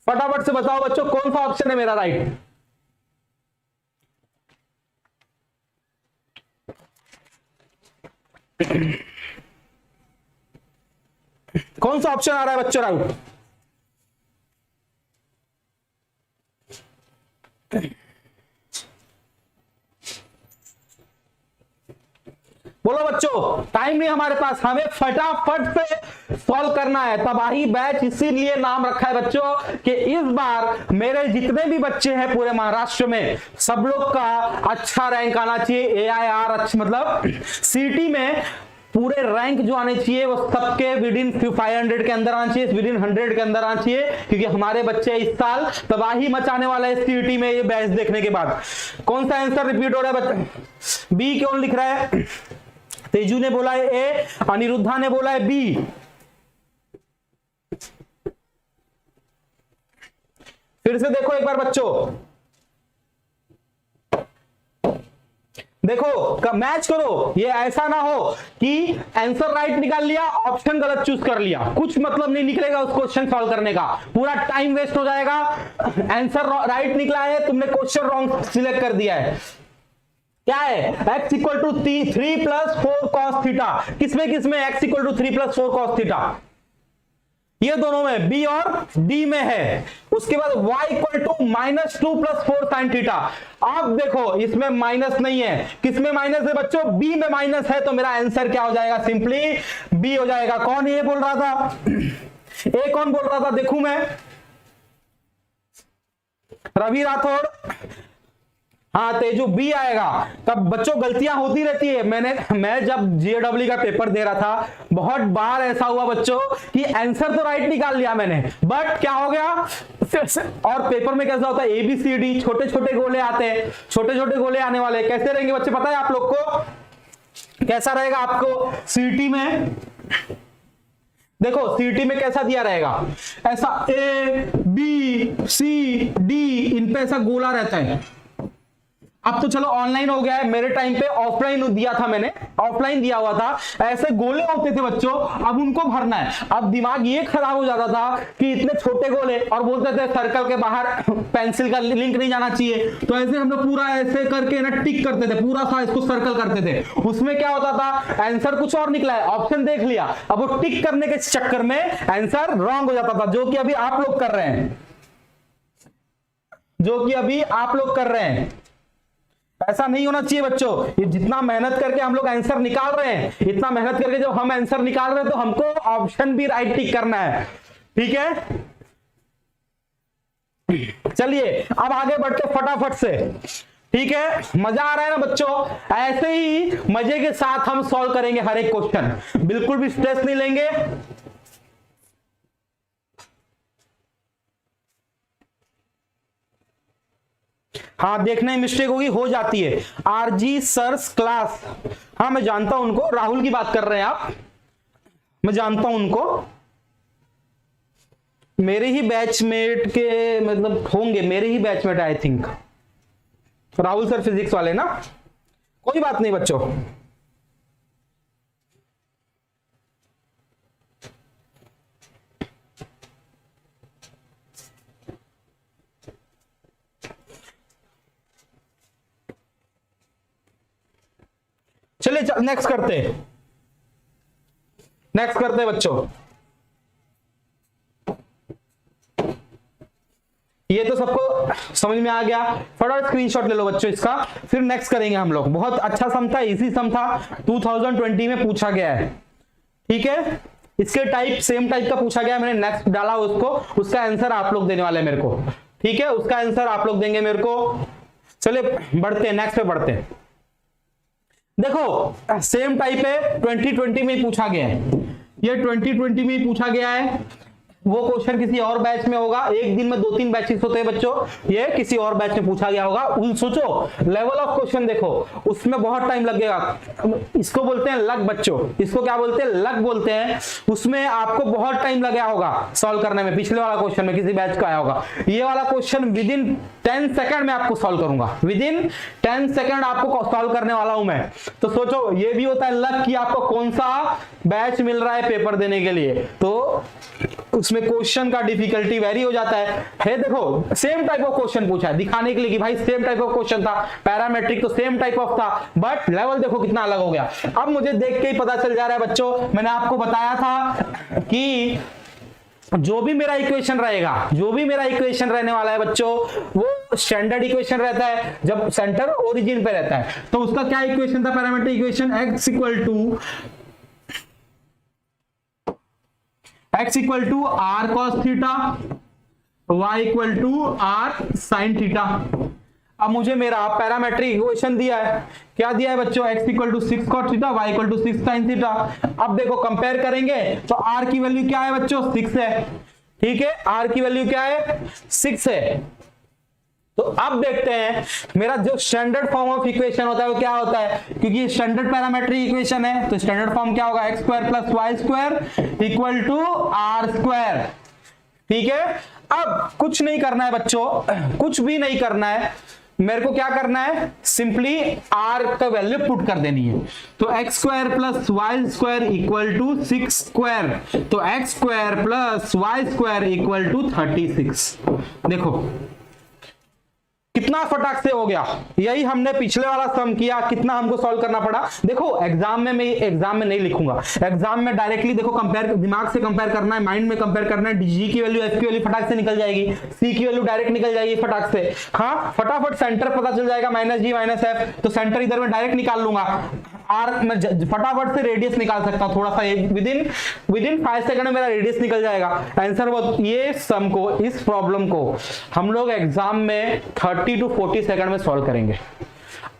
फटाफट से बताओ बच्चों कौन सा ऑप्शन है मेरा राइट। कौन सा ऑप्शन आ रहा है बच्चों राउट? बोलो बच्चों, टाइम नहीं हमारे पास, हमें फटाफट से सॉल्व करना है। तबाही बैच इसीलिए नाम रखा है बच्चों कि इस बार मेरे जितने भी बच्चे हैं पूरे महाराष्ट्र में, सब लोग का अच्छा रैंक आना चाहिए। AIR अच्छा मतलब सीटी में पूरे रैंक जो आने चाहिए वो सबके विदिन 500 के अंदर आना चाहिए, विदिन 100 के अंदर आना चाहिए, क्योंकि हमारे बच्चे इस साल तबाही मचाने वाला है सीटी में ये बैच देखने के बाद। कौन सा आंसर रिपीट हो रहा है बच्चे? बी क्यों लिख रहा है? तेजू ने बोला है ए, अनिरुद्धा ने बोला है बी। फिर से देखो एक बार बच्चों, देखो मैच करो, ये ऐसा ना हो कि आंसर राइट निकाल लिया, ऑप्शन गलत चूज कर लिया, कुछ मतलब नहीं निकलेगा उस क्वेश्चन सॉल्व करने का, पूरा टाइम वेस्ट हो जाएगा। आंसर राइट निकला है, तुमने क्वेश्चन रॉन्ग सिलेक्ट कर दिया है। क्या है? x equal to 3 plus 4 cos theta. किसमें किसमें x equal to 3 plus 4 cos theta? ये दोनों में, बी और डी में है। उसके बाद y equal to -2 plus 4 sine theta. अब देखो इसमें माइनस नहीं है, किसमें माइनस है बच्चों? बी में माइनस है, तो मेरा आंसर क्या हो जाएगा? सिंपली बी हो जाएगा। कौन ये बोल रहा था? ए कौन बोल रहा था? देखूं मैं, रवि राठौड़। हाँ तेजू बी आएगा। तब बच्चों गलतियां होती रहती है। मैं जब जेडब्ल्यू का पेपर दे रहा था, बहुत बार ऐसा हुआ बच्चों कि आंसर तो राइट निकाल लिया मैंने, बट क्या हो गया, और पेपर में कैसा होता है, ABCD छोटे छोटे गोले आते हैं, छोटे छोटे गोले आने वाले कैसे रहेंगे बच्चे पता है आप लोग को? कैसा रहेगा आपको सीटी में? देखो सीटी में कैसा दिया रहेगा, ऐसा ABCD इन पे ऐसा गोला रहता है। अब तो चलो ऑनलाइन हो गया है, मेरे टाइम पे ऑफलाइन दिया था मैंने, ऑफलाइन दिया हुआ था, ऐसे गोले होते थे बच्चों, अब उनको भरना है। अब दिमाग ये खराब हो जाता था कि इतने छोटे गोले, और बोलते थे सर्कल के बाहर पेंसिल का लिंक नहीं जाना चाहिए, तो ऐसे हम लोग पूरा ऐसे करके ना टिक करते थे, पूरा सा इसको सर्कल करते थे। उसमें क्या होता था, आंसर कुछ और निकला है, ऑप्शन देख लिया, अब वो टिक करने के चक्कर में आंसर रॉन्ग हो जाता था, जो कि अभी आप लोग कर रहे हैं, जो कि अभी आप लोग कर रहे हैं। ऐसा नहीं होना चाहिए बच्चों। ये जितना मेहनत करके हम लोग आंसर निकाल रहे हैं, इतना मेहनत करके जब हम आंसर निकाल रहे हैं तो हमको ऑप्शन भी राइट टिक करना है, ठीक है? चलिए अब आगे बढ़ते फटाफट से, ठीक है? मजा आ रहा है ना बच्चों? ऐसे ही मजे के साथ हम सॉल्व करेंगे हर एक क्वेश्चन, बिल्कुल भी स्ट्रेस नहीं लेंगे। हाँ देखने में मिस्टेक होगी, हो जाती है। RG सर्स क्लास, हाँ मैं जानता हूं उनको, राहुल की बात कर रहे हैं आप, मैं जानता हूं उनको, मेरे ही बैचमेट के मतलब होंगे, मेरे ही batchmate I think, Rahul sir physics वाले ना। कोई बात नहीं बच्चों, चलिए नेक्स्ट करते बच्चों। ये तो सबको समझ में आ गया, फटाफट स्क्रीनशॉट ले लो बच्चों इसका, फिर नेक्स्ट करेंगे हम लोग। बहुत अच्छा सम था, इजी सम था, 2020 में पूछा गया है, ठीक है? इसके टाइप सेम टाइप का पूछा गया, मैंने नेक्स्ट डाला उसको, उसका आंसर आप लोग देने वाले मेरे को, ठीक है? उसका आंसर आप लोग देंगे मेरे को। चलिए बढ़ते हैं, नेक्स्ट पे बढ़ते हैं। देखो सेम टाइप है, 2020 में पूछा गया है, ये 2020 में पूछा गया है। वो क्वेश्चन किसी और बैच में होगा, एक दिन में 2-3 बैचेस होते हैं बच्चों, ये किसी और बैच में पूछा गया होगा। उन सोचो लेवल ऑफ क्वेश्चन देखो, उसमें बहुत टाइम लगेगा। इसको बोलते हैं लक बच्चों, इसको क्या बोलते हैं? लक बोलते हैं। उसमें आपको बहुत टाइम लगा होगा सॉल्व करने में। पिछले वाला क्वेश्चन में किसी बैच का आया होगा, ये वाला क्वेश्चन विदिन 10 सेकंड में आपको सॉल्व करूंगा, विद इन 10 सेकंड आपको सॉल्व करने वाला हूं मैं। तो सोचो, ये भी होता है लक कि आपको कौन सा बैच मिल रहा है पेपर देने के लिए, तो उसमें क्वेश्चन का डिफिकल्टी वेरी हो जाता है। देखो सेम टाइप ऑफ क्वेश्चन पूछा है दिखाने के लिए कि भाई सेम टाइप ऑफ क्वेश्चन था, पैरामेट्रिक तो सेम टाइप ऑफ था, बट लेवल देखो कितना अलग हो गया। अब मुझे देख के ही पता चल जा रहा है बच्चों, मैंने आपको बताया था कि जो भी मेरा इक्वेशन रहेगा, जो भी मेरा इक्वेशन रहने वाला है बच्चों, वो स्टैंडर्ड इक्वेशन रहता है जब सेंटर ओरिजिन पे रहता है। तो उसका क्या इक्वेशन था, parametric equation, x equal to r cos theta, y equal to r sin theta. अब मुझे मेरा पैरामेट्रिक इक्वेशन दिया है, क्या दिया है बच्चों, x equal to 6 cos theta, y equal to 6 sin theta. अब देखो कंपेयर करेंगे तो r की वैल्यू क्या है बच्चों, 6 है, ठीक है, r की वैल्यू क्या है, 6 है। तो अब देखते हैं मेरा जो स्टैंडर्ड फॉर्म ऑफ इक्वेशन होता है वो क्या होता है, क्योंकि स्टैंडर्ड पैरामेट्रिक इक्वेशन है तो स्टैंडर्ड फॉर्म क्या होगा, x square plus y square equal to r square, ठीक है। अब कुछ नहीं करना है बच्चों, कुछ भी नहीं करना है, मेरे को क्या करना है, सिंपली r का वैल्यू पुट कर देनी है। तो x square plus y square equal to 6 square, तो x square plus y square equal to 36। देखो कितना फटाक से हो गया, यही हमने पिछले वाला सम किया, कितना हमको सॉल्व करना पड़ा। देखो एग्जाम में मैं एग्जाम में नहीं लिखूंगा, एग्जाम में डायरेक्टली देखो कंपेयर, दिमाग से कंपेयर करना है, माइंड में कंपेयर करना है, जी की वैल्यू एफ की वैल्यू फटाक से निकल जाएगी, सी की वैल्यू डायरेक्ट निकल जाएगी फटाक से, हाँ फटाफट सेंटर पता चल जाएगा, माइनस जी माइनस एफ, तो सेंटर इधर में डायरेक्ट निकाल लूंगा, आर मैं फटाफट से रेडियस निकाल सकता हूं, थोड़ा सा विद इन 5 सेकंड में मेरा रेडियस निकल जाएगा आंसर। वो ये सम को, इस प्रॉब्लम को हम लोग एग्जाम में 30 to 40 सेकंड में सॉल्व करेंगे।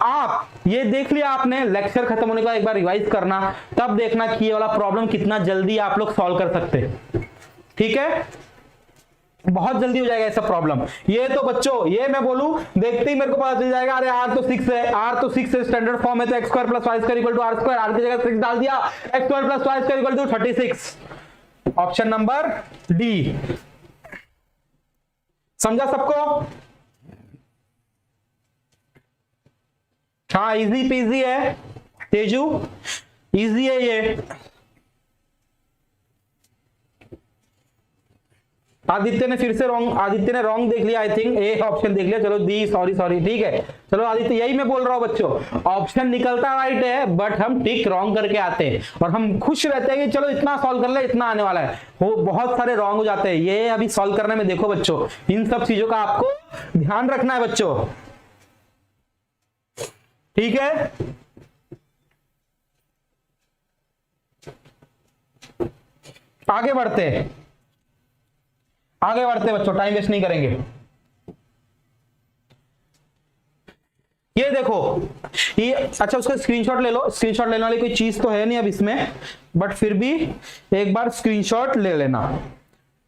आप ये देख लिया आपने, लेक्चर खत्म होने के बाद एक बार रिवाइज करना, तब देखना कि ये वाला प्रॉब्लम कितना जल्दी आप लोग सॉल्व कर सकते हैं, ठीक है, बहुत जल्दी हो जाएगा ऐसा प्रॉब्लम। ये तो बच्चों, ये मैं बोलूं देखते ही मेरे को पता चल जाएगा, अरे r तो 6 है, r तो 6 है, स्टैंडर्ड फॉर्म है, तो x square plus y square equal to r square, r की जगह 6 डाल दिया, x square plus y square equal to 36। Option number D. समझा सबको? हाँ इजी पीजी है तेजू, इजी है ये। आदित्य ने फिर से रॉन्ग, आदित्य ने रॉन्ग देख लिया, आई थिंक ए ऑप्शन देख लिया, चलो दी, सॉरी ठीक है, चलो आदित्य यही मैं बोल रहा हूं बच्चों, ऑप्शन निकलता राइट है बट हम टिक रॉन्ग करके आते हैं और हम खुश रहते हैं कि चलो इतना सॉल्व कर ले, इतना आने वाला है, वो बहुत सारे रॉन्ग हो जाते हैं। ये अभी सॉल्व करने में देखो बच्चों, इन सब चीजों का आपको ध्यान रखना है बच्चों, ठीक है। आगे बढ़ते बच्चों, टाइम वेस्ट नहीं करेंगे। ये देखो ये, अच्छा उसका स्क्रीनशॉट ले लो, स्क्रीनशॉट लेने वाली कोई चीज तो है नहीं अब इसमें, बट फिर भी एक बार स्क्रीनशॉट ले लेना,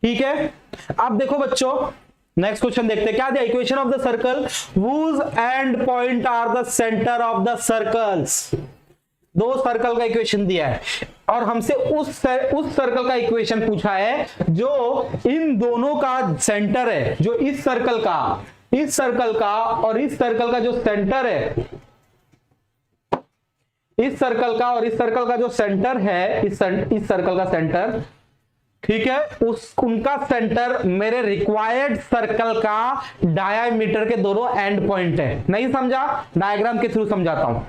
ठीक है। अब देखो बच्चों नेक्स्ट क्वेश्चन देखते हैं, क्या दिया, equation of the circle whose end point are the centre of the circles. दो सर्कल का इक्वेशन दिया है और हमसे उस सर्कल का इक्वेशन पूछा है जो इन दोनों का सेंटर है, जो इस सर्कल का और इस सर्कल का जो सेंटर है, इस सर्कल का और इस सर्कल का जो सेंटर है, इस सर्कल का सेंटर, ठीक है, उनका सेंटर मेरे रिक्वायर्ड सर्कल का डायामीटर के दोनों एंड पॉइंट है। नहीं समझा, डायग्राम के थ्रू समझाता हूं।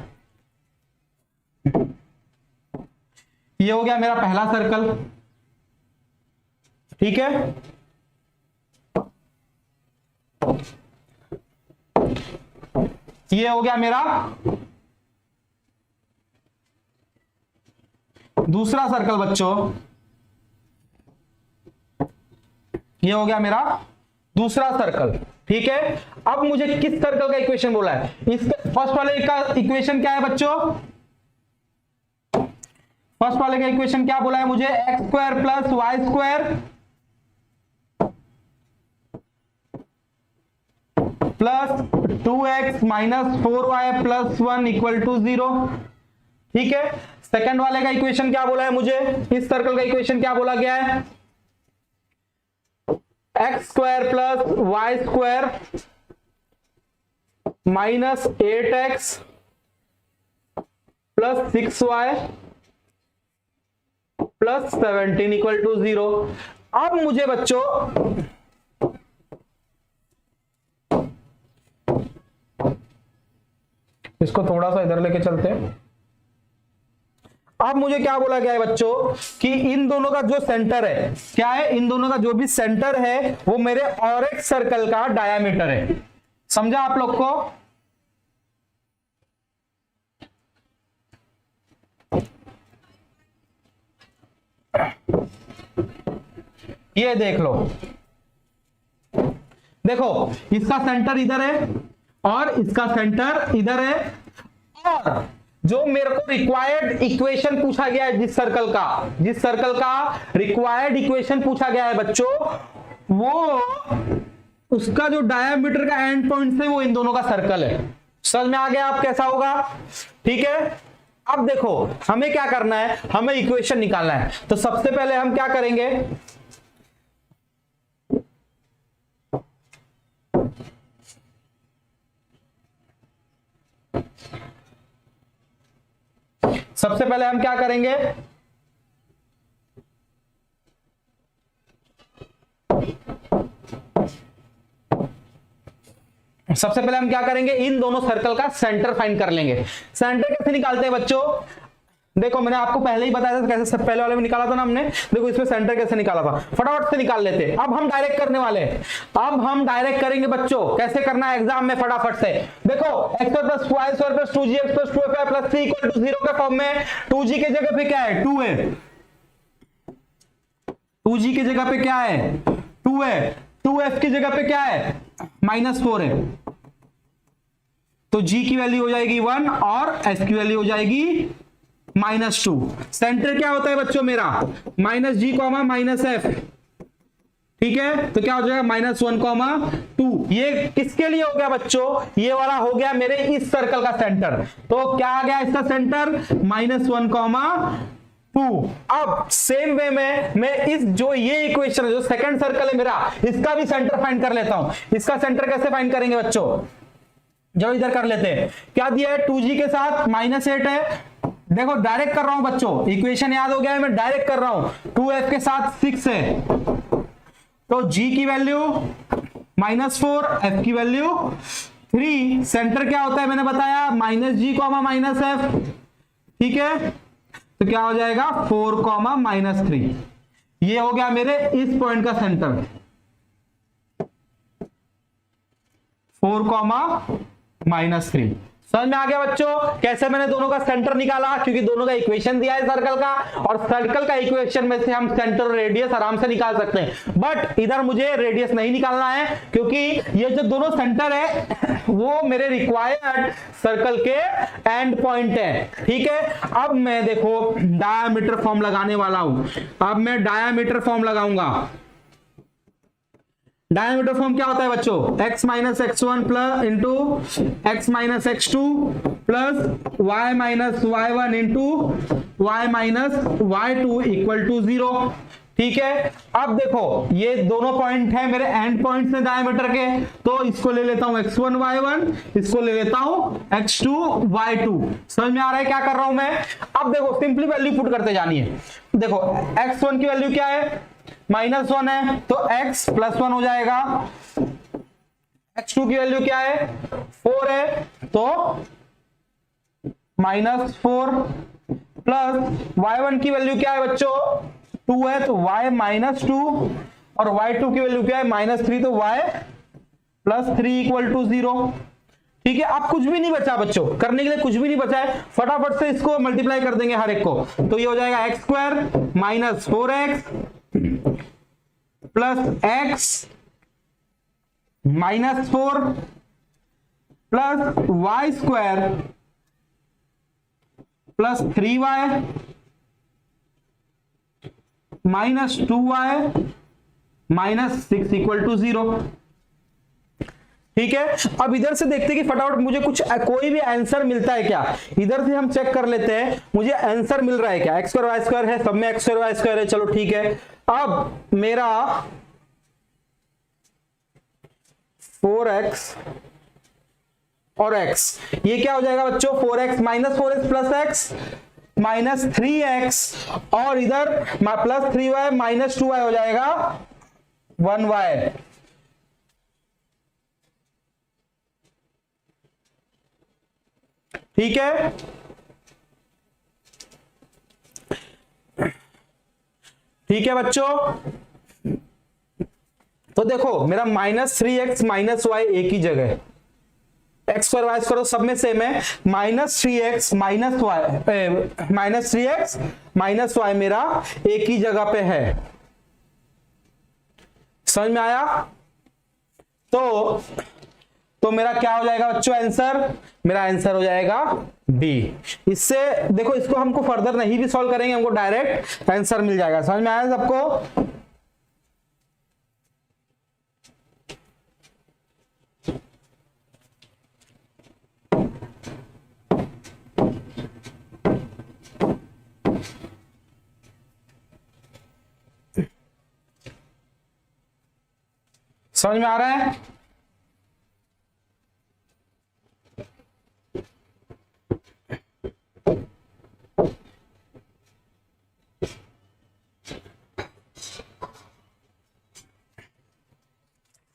ये हो गया मेरा पहला सर्कल, ठीक है, ये हो गया मेरा दूसरा सर्कल बच्चों, ये हो गया मेरा दूसरा सर्कल, ठीक है। अब मुझे किस सर्कल का इक्वेशन बोला है, इस फर्स्ट वाले का इक्वेशन क्या है बच्चों, फर्स्ट वाले का इक्वेशन क्या बोला है मुझे, x square plus y square plus 2x minus 4y plus 1 equal to 0, ठीक है। सेकंड वाले का इक्वेशन क्या बोला है मुझे, इस सर्कल का इक्वेशन क्या बोला गया है, x square plus y square -8x plus 6y plus 17 equal to 0। अब मुझे बच्चों इसको थोड़ा सा इधर लेके चलते हैं। अब मुझे क्या बोला गया है बच्चों कि इन दोनों का जो सेंटर है, क्या है, इन दोनों का जो भी सेंटर है वो मेरे और एक सर्कल का डायामीटर है। समझा आप लोग को? ये देख लो, देखो इसका सेंटर इधर है और इसका सेंटर इधर है, और जो मेरे को रिक्वायर्ड इक्वेशन पूछा गया है जिस सर्कल का रिक्वायर्ड इक्वेशन पूछा गया है बच्चों, वो उसका जो डायामीटर का एंड पॉइंट है वो इन दोनों का सर्कल है। समझ में आ गया आप कैसा होगा? ठीक है। अब देखो हमें क्या करना है, हमें इक्वेशन निकालना है। तो सबसे पहले हम क्या करेंगे, सबसे पहले हम क्या करेंगे, सबसे पहले हम क्या करेंगे, इन दोनों सर्कल का सेंटर फाइंड कर लेंगे। सेंटर कैसे निकालते हैं बच्चों? देखो मैंने आपको पहले ही बताया था कैसे, सब पहले वाले में निकाला था ना हमने। देखो इसमें सेंटर कैसे निकाला था, फटाफट से निकाल लेते हैं। अब हम डायरेक्ट करने वाले हैं, अब हम डायरेक्ट करेंगे बच्चों। कैसे करना है एग्जाम में, फटाफट से देखो, x plus y square plus 2gx plus 2fy plus 3 equal to 0 के फॉर्म में 2g की जगह पे क्या है, 2 है। 2g की जगह पे क्या है, 2 है। 2f की जगह पे क्या है, -4 है। तो g की वैल्यू हो जाएगी 1 और f की वैल्यू हो जाएगी -2। सेंटर क्या होता है बच्चों मेरा, -g, -f। ठीक है, तो क्या हो जाएगा -1, 2। ये किसके लिए हो गया बच्चों, ये वाला हो गया मेरे इस सर्कल का सेंटर। तो क्या आ गया इसका सेंटर, -1, 2। अब सेम वे में मैं इस जो ये इक्वेशन है, जो सेकंड सर्कल है मेरा, इसका भी सेंटर फाइंड कर लेता हूं। इसका सेंटर कैसे फाइंड करेंगे बच्चों, जो इधर कर लेते हैं। क्या दिया है, 2g के साथ -8 है। देखो डायरेक्ट कर रहा हूं बच्चों, इक्वेशन याद हो गया है, मैं डायरेक्ट कर रहा हूं। 2f के साथ 6 है, तो g की वैल्यू -4, f की वैल्यू 3। सेंटर क्या होता है मैंने बताया, -g, -f। ठीक है, तो क्या हो जाएगा 4, -3। ये हो गया मेरे इस पॉइंट का सेंटर, 4, -3। समझ में आ गया बच्चों कैसे मैंने दोनों का सेंटर निकाला, क्योंकि दोनों का इक्वेशन दिया है सर्कल का, और सर्कल का इक्वेशन में से हम सेंटर और रेडियस आराम से निकाल सकते हैं। बट इधर मुझे रेडियस नहीं निकालना है, क्योंकि ये जो दोनों सेंटर है वो मेरे रिक्वायर्ड सर्कल के एंड पॉइंट है। ठीक है, अब मैं देखो डायामीटर फॉर्म लगाने वाला हूं। अब मैं डायामीटर फॉर्म लगाऊंगा। डायमीटर फॉर्म क्या होता है बच्चों, x minus x1 plus into x minus x2 plus y minus y1 into y minus y2 equal to 0। ठीक है, अब देखो ये दोनों पॉइंट है मेरे एंड पॉइंट्स हैं डायमीटर के, तो इसको ले लेता हूं x1 y1, इसको ले लेता हूं x2 y2। समझ में आ रहा है क्या कर रहा हूं मैं? अब देखो सिंपली वैल्यू पुट करते जानी है। देखो x1 की वैल्यू क्या है, -1 है, तो x + 1 हो जाएगा। x2 की वैल्यू क्या है, 4 है, तो -4 प्लस y1 की वैल्यू क्या है बच्चों, 2 है, तो y -2, और y2 की वैल्यू क्या है, -3, तो y + 3 इक्वल टू 0। ठीक है, अब कुछ भी नहीं बचा बच्चों, करने के लिए कुछ भी नहीं बचा है, फटाफट से इसको मल्टीप्लाई कर देंगे हर एक को। तो ये हो जाएगा x² - 4x plus x -4 plus y² plus 3y -2y -6 equal to 0। ठीक है, अब इधर से देखते हैं कि फटाफट मुझे कुछ कोई भी आंसर मिलता है क्या। इधर से हम चेक कर लेते हैं मुझे आंसर मिल रहा है क्या, x² y² है, सब में x² y² है, चलो ठीक है। अब मेरा 4x और x, ये क्या हो जाएगा बच्चों 4x minus 4x plus x minus 3x और इधर प्लस 3y माइनस 2y हो जाएगा 1y। ठीक है, ठीक है बच्चों। तो देखो मेरा -3x माइनस वाई एक ही जगह है, एक्स स्क्वायर वाई स्क्वायर सब में सेम है। -3x minus Y -3x minus Y मेरा एक ही जगह पे है, समझ में आया? तो मेरा क्या हो जाएगा बच्चों आंसर? मेरा आंसर हो जाएगा बी। इससे देखो, इसको हमको फर्दर नहीं भी सॉल्व करेंगे, हमको डायरेक्ट आंसर मिल जाएगा। समझ में आया सबको? समझ में आ रहा है?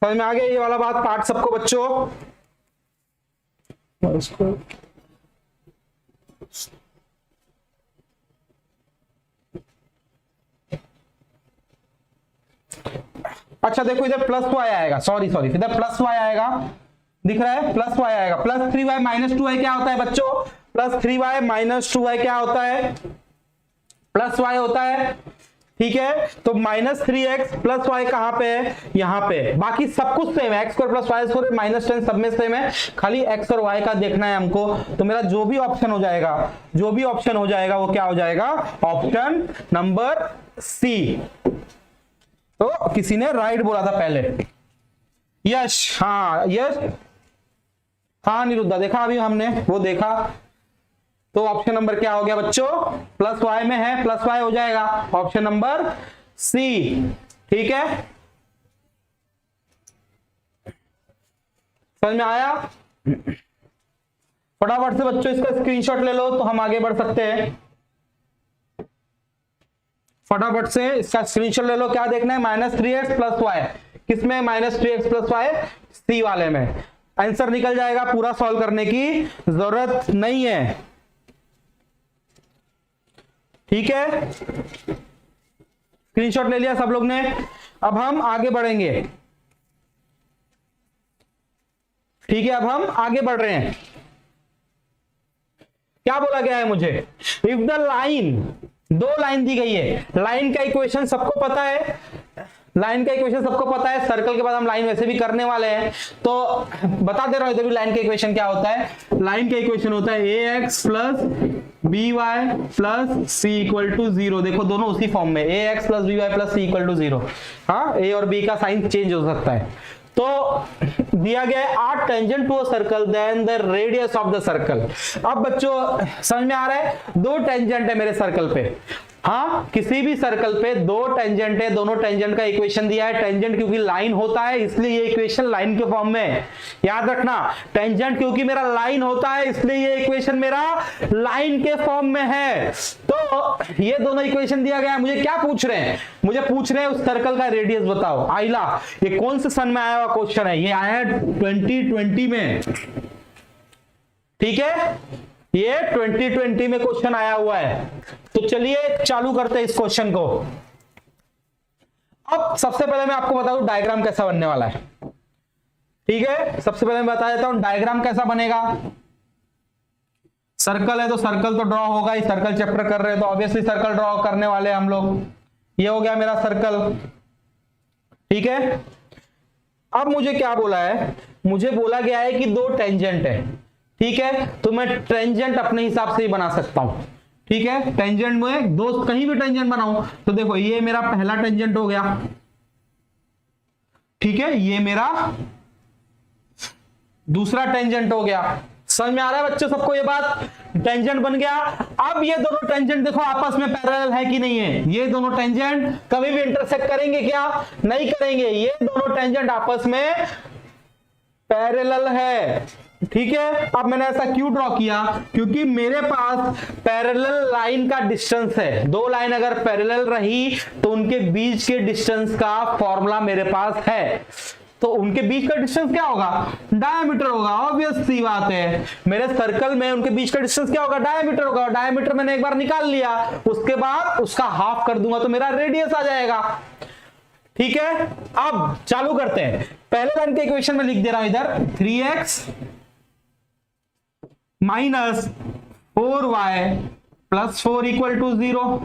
समझ में आ गया ये वाला बात पार्ट सबको बच्चों? अच्छा देखो इधर प्लस वाई आएगा, सॉरी इधर प्लस वाई आएगा, दिख रहा है प्लस वाई आएगा। प्लस 3y माइनस 2y क्या होता है बच्चों? प्लस 3y माइनस 2y क्या होता है? प्लस y होता है। ठीक है, तो -3x प्लस वाई कहां पे है? यहां पे। बाकी सब कुछ सेम है, x square plus y square -10 सब में सेम है, खाली x और y का देखना है हमको। तो मेरा जो भी ऑप्शन हो जाएगा वो क्या हो जाएगा? Option number C. तो किसी ने राइट बोला था पहले, यश, हाँ यश, हाँ निरुद्धा, देखा अभी हमने वो देखा। तो ऑप्शन नंबर क्या हो गया बच्चों? प्लस वाई में है, प्लस वाई हो जाएगा ऑप्शन नंबर सी। ठीक है, समझ में आया? फटाफट से बच्चों इसका स्क्रीनशॉट ले लो तो हम आगे बढ़ सकते हैं। फटाफट से इसका स्क्रीनशॉट ले लो। क्या देखना है? -3x प्लस वाई, किसमें? -3x प्लस वाई, सी वाले में। आंसर निकल जाएगा, पूरा सॉल्व करने की जरूरत नहीं है। ठीक है, स्क्रीनशॉट ले लिया सब लोग ने। अब हम आगे बढ़ेंगे। ठीक है, अब हम आगे बढ़ रहे हैं। क्या बोला गया है मुझे? इफ द लाइन, दो लाइन दी गई है, लाइन का इक्वेशन सबको पता है, सर्कल के बाद हम लाइन वैसे भी करने वाले हैं, तो बता दे रहा हूं इधर भी लाइन का इक्वेशन क्या होता है। लाइन का इक्वेशन होता है ax plus by plus c equal to 0। देखो दोनों उसी फॉर्म में, ax plus by plus c equal to 0। हाँ, a और b का साइन चेंज हो सकता है। तो दिया गया है are tangent to a circle then the radius of the circle. अब बच्चों समझ में आ रहा है? दो टेंजेंट है मेरे सर्कल पे। हाँ, किसी भी सर्कल पे दो टेंजेंट है, दोनों टेंजेंट का इक्वेशन दिया है। टेंजेंट क्योंकि लाइन होता है इसलिए ये इक्वेशन लाइन के फॉर्म में है, याद रखना। टेंजेंट क्योंकि मेरा लाइन होता है इसलिए ये इक्वेशन मेरा लाइन के फॉर्म में है। तो ये दोनों इक्वेशन दिया गया है। मुझे क्या पूछ रहे हैं? मुझे पूछ रहे हैं उस सर्कल का रेडियस बताओ। आइला, ये कौन से सन में आया हुआ क्वेश्चन है? ये आया है 2020 में। ठीक है, ये 2020 में क्वेश्चन आया हुआ है। तो चलिए चालू करते हैं इस क्वेश्चन को। अब सबसे पहले मैं आपको बता दूं डायग्राम कैसा बनने वाला है। ठीक है, सबसे पहले मैं बता देता हूं डायग्राम कैसा बनेगा। सर्कल है तो सर्कल तो ड्रॉ होगा ही, सर्कल चैप्टर कर रहे हैं तो ऑब्वियसली सर्कल ड्रॉ करने वाले हैं हम लोग। ये हो गया मेरा सर्कल। ठीक है, अब मुझे क्या बोला है? मुझे बोला गया है कि दो टेंजेंट है। ठीक है, तो मैं टेंजेंट अपने हिसाब से ही बना सकता हूं। ठीक है, टेंजेंट में दो, कहीं भी टेंजेंट बनाऊं तो देखो ये मेरा पहला टेंजेंट हो गया। ठीक है, ये मेरा दूसरा टेंजेंट हो गया। समझ में आ रहा है बच्चों सबको ये बात? टेंजेंट बन गया। अब ये दोनों टेंजेंट देखो आपस में पैरेलल है कि नहीं है? ये दोनों टेंजेंट कभी भी इंटरसेक्ट करेंगे क्या? नहीं करेंगे। ये दोनों टेंजेंट आपस में पैरेलल है। ठीक है, अब मैंने ऐसा क्यों ड्रॉ किया, क्योंकि मेरे पास पैरेलल लाइन का डिस्टेंस है। दो लाइन अगर पैरेलल रही तो उनके बीच के डिस्टेंस का फॉर्मूला मेरे पास है। तो उनके बीच का डिस्टेंस क्या होगा, डायमीटर होगा। ऑब्वियस सी बात है, मेरे सर्कल में उनके बीच का डिस्टेंस क्या होगा, डायमीटर होगा। डायमीटर मैंने एक बार निकाल लिया, उसके बाद उसका हाफ कर दूंगा तो मेरा रेडियस आ जाएगा। ठीक है, अब चालू करते हैं। पहले लाइन के इक्वेशन में लिख दे रहा हूं इधर 3x minus 4y plus 4 equal to 0।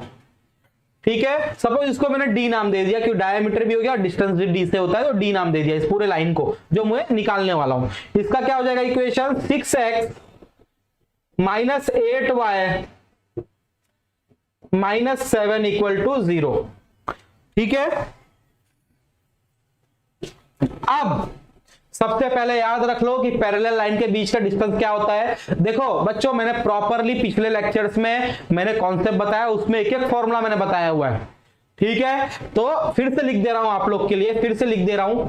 ठीक है, सपोज इसको मैंने डी नाम दे दिया, क्योंकि डायमीटर भी हो गया और डिस्टेंस भी डी से होता है, तो डी नाम दे दिया इस पूरे लाइन को जो मैं निकालने वाला हूं। इसका क्या हो जाएगा equation, 6x minus 8y minus 7 equal to 0। ठीक है, अब सबसे पहले याद रख लो कि पैरेलल लाइन के बीच का डिस्टेंस क्या होता है। देखो बच्चों, मैंने प्रॉपरली पिछले लेक्चर्स में मैंने कॉन्सेप्ट बताया, उसमें एक एक फॉर्मूला मैंने बताया हुआ है। ठीक है, तो फिर से लिख दे रहा हूं आप लोग के लिए, फिर से लिख दे रहा हूं।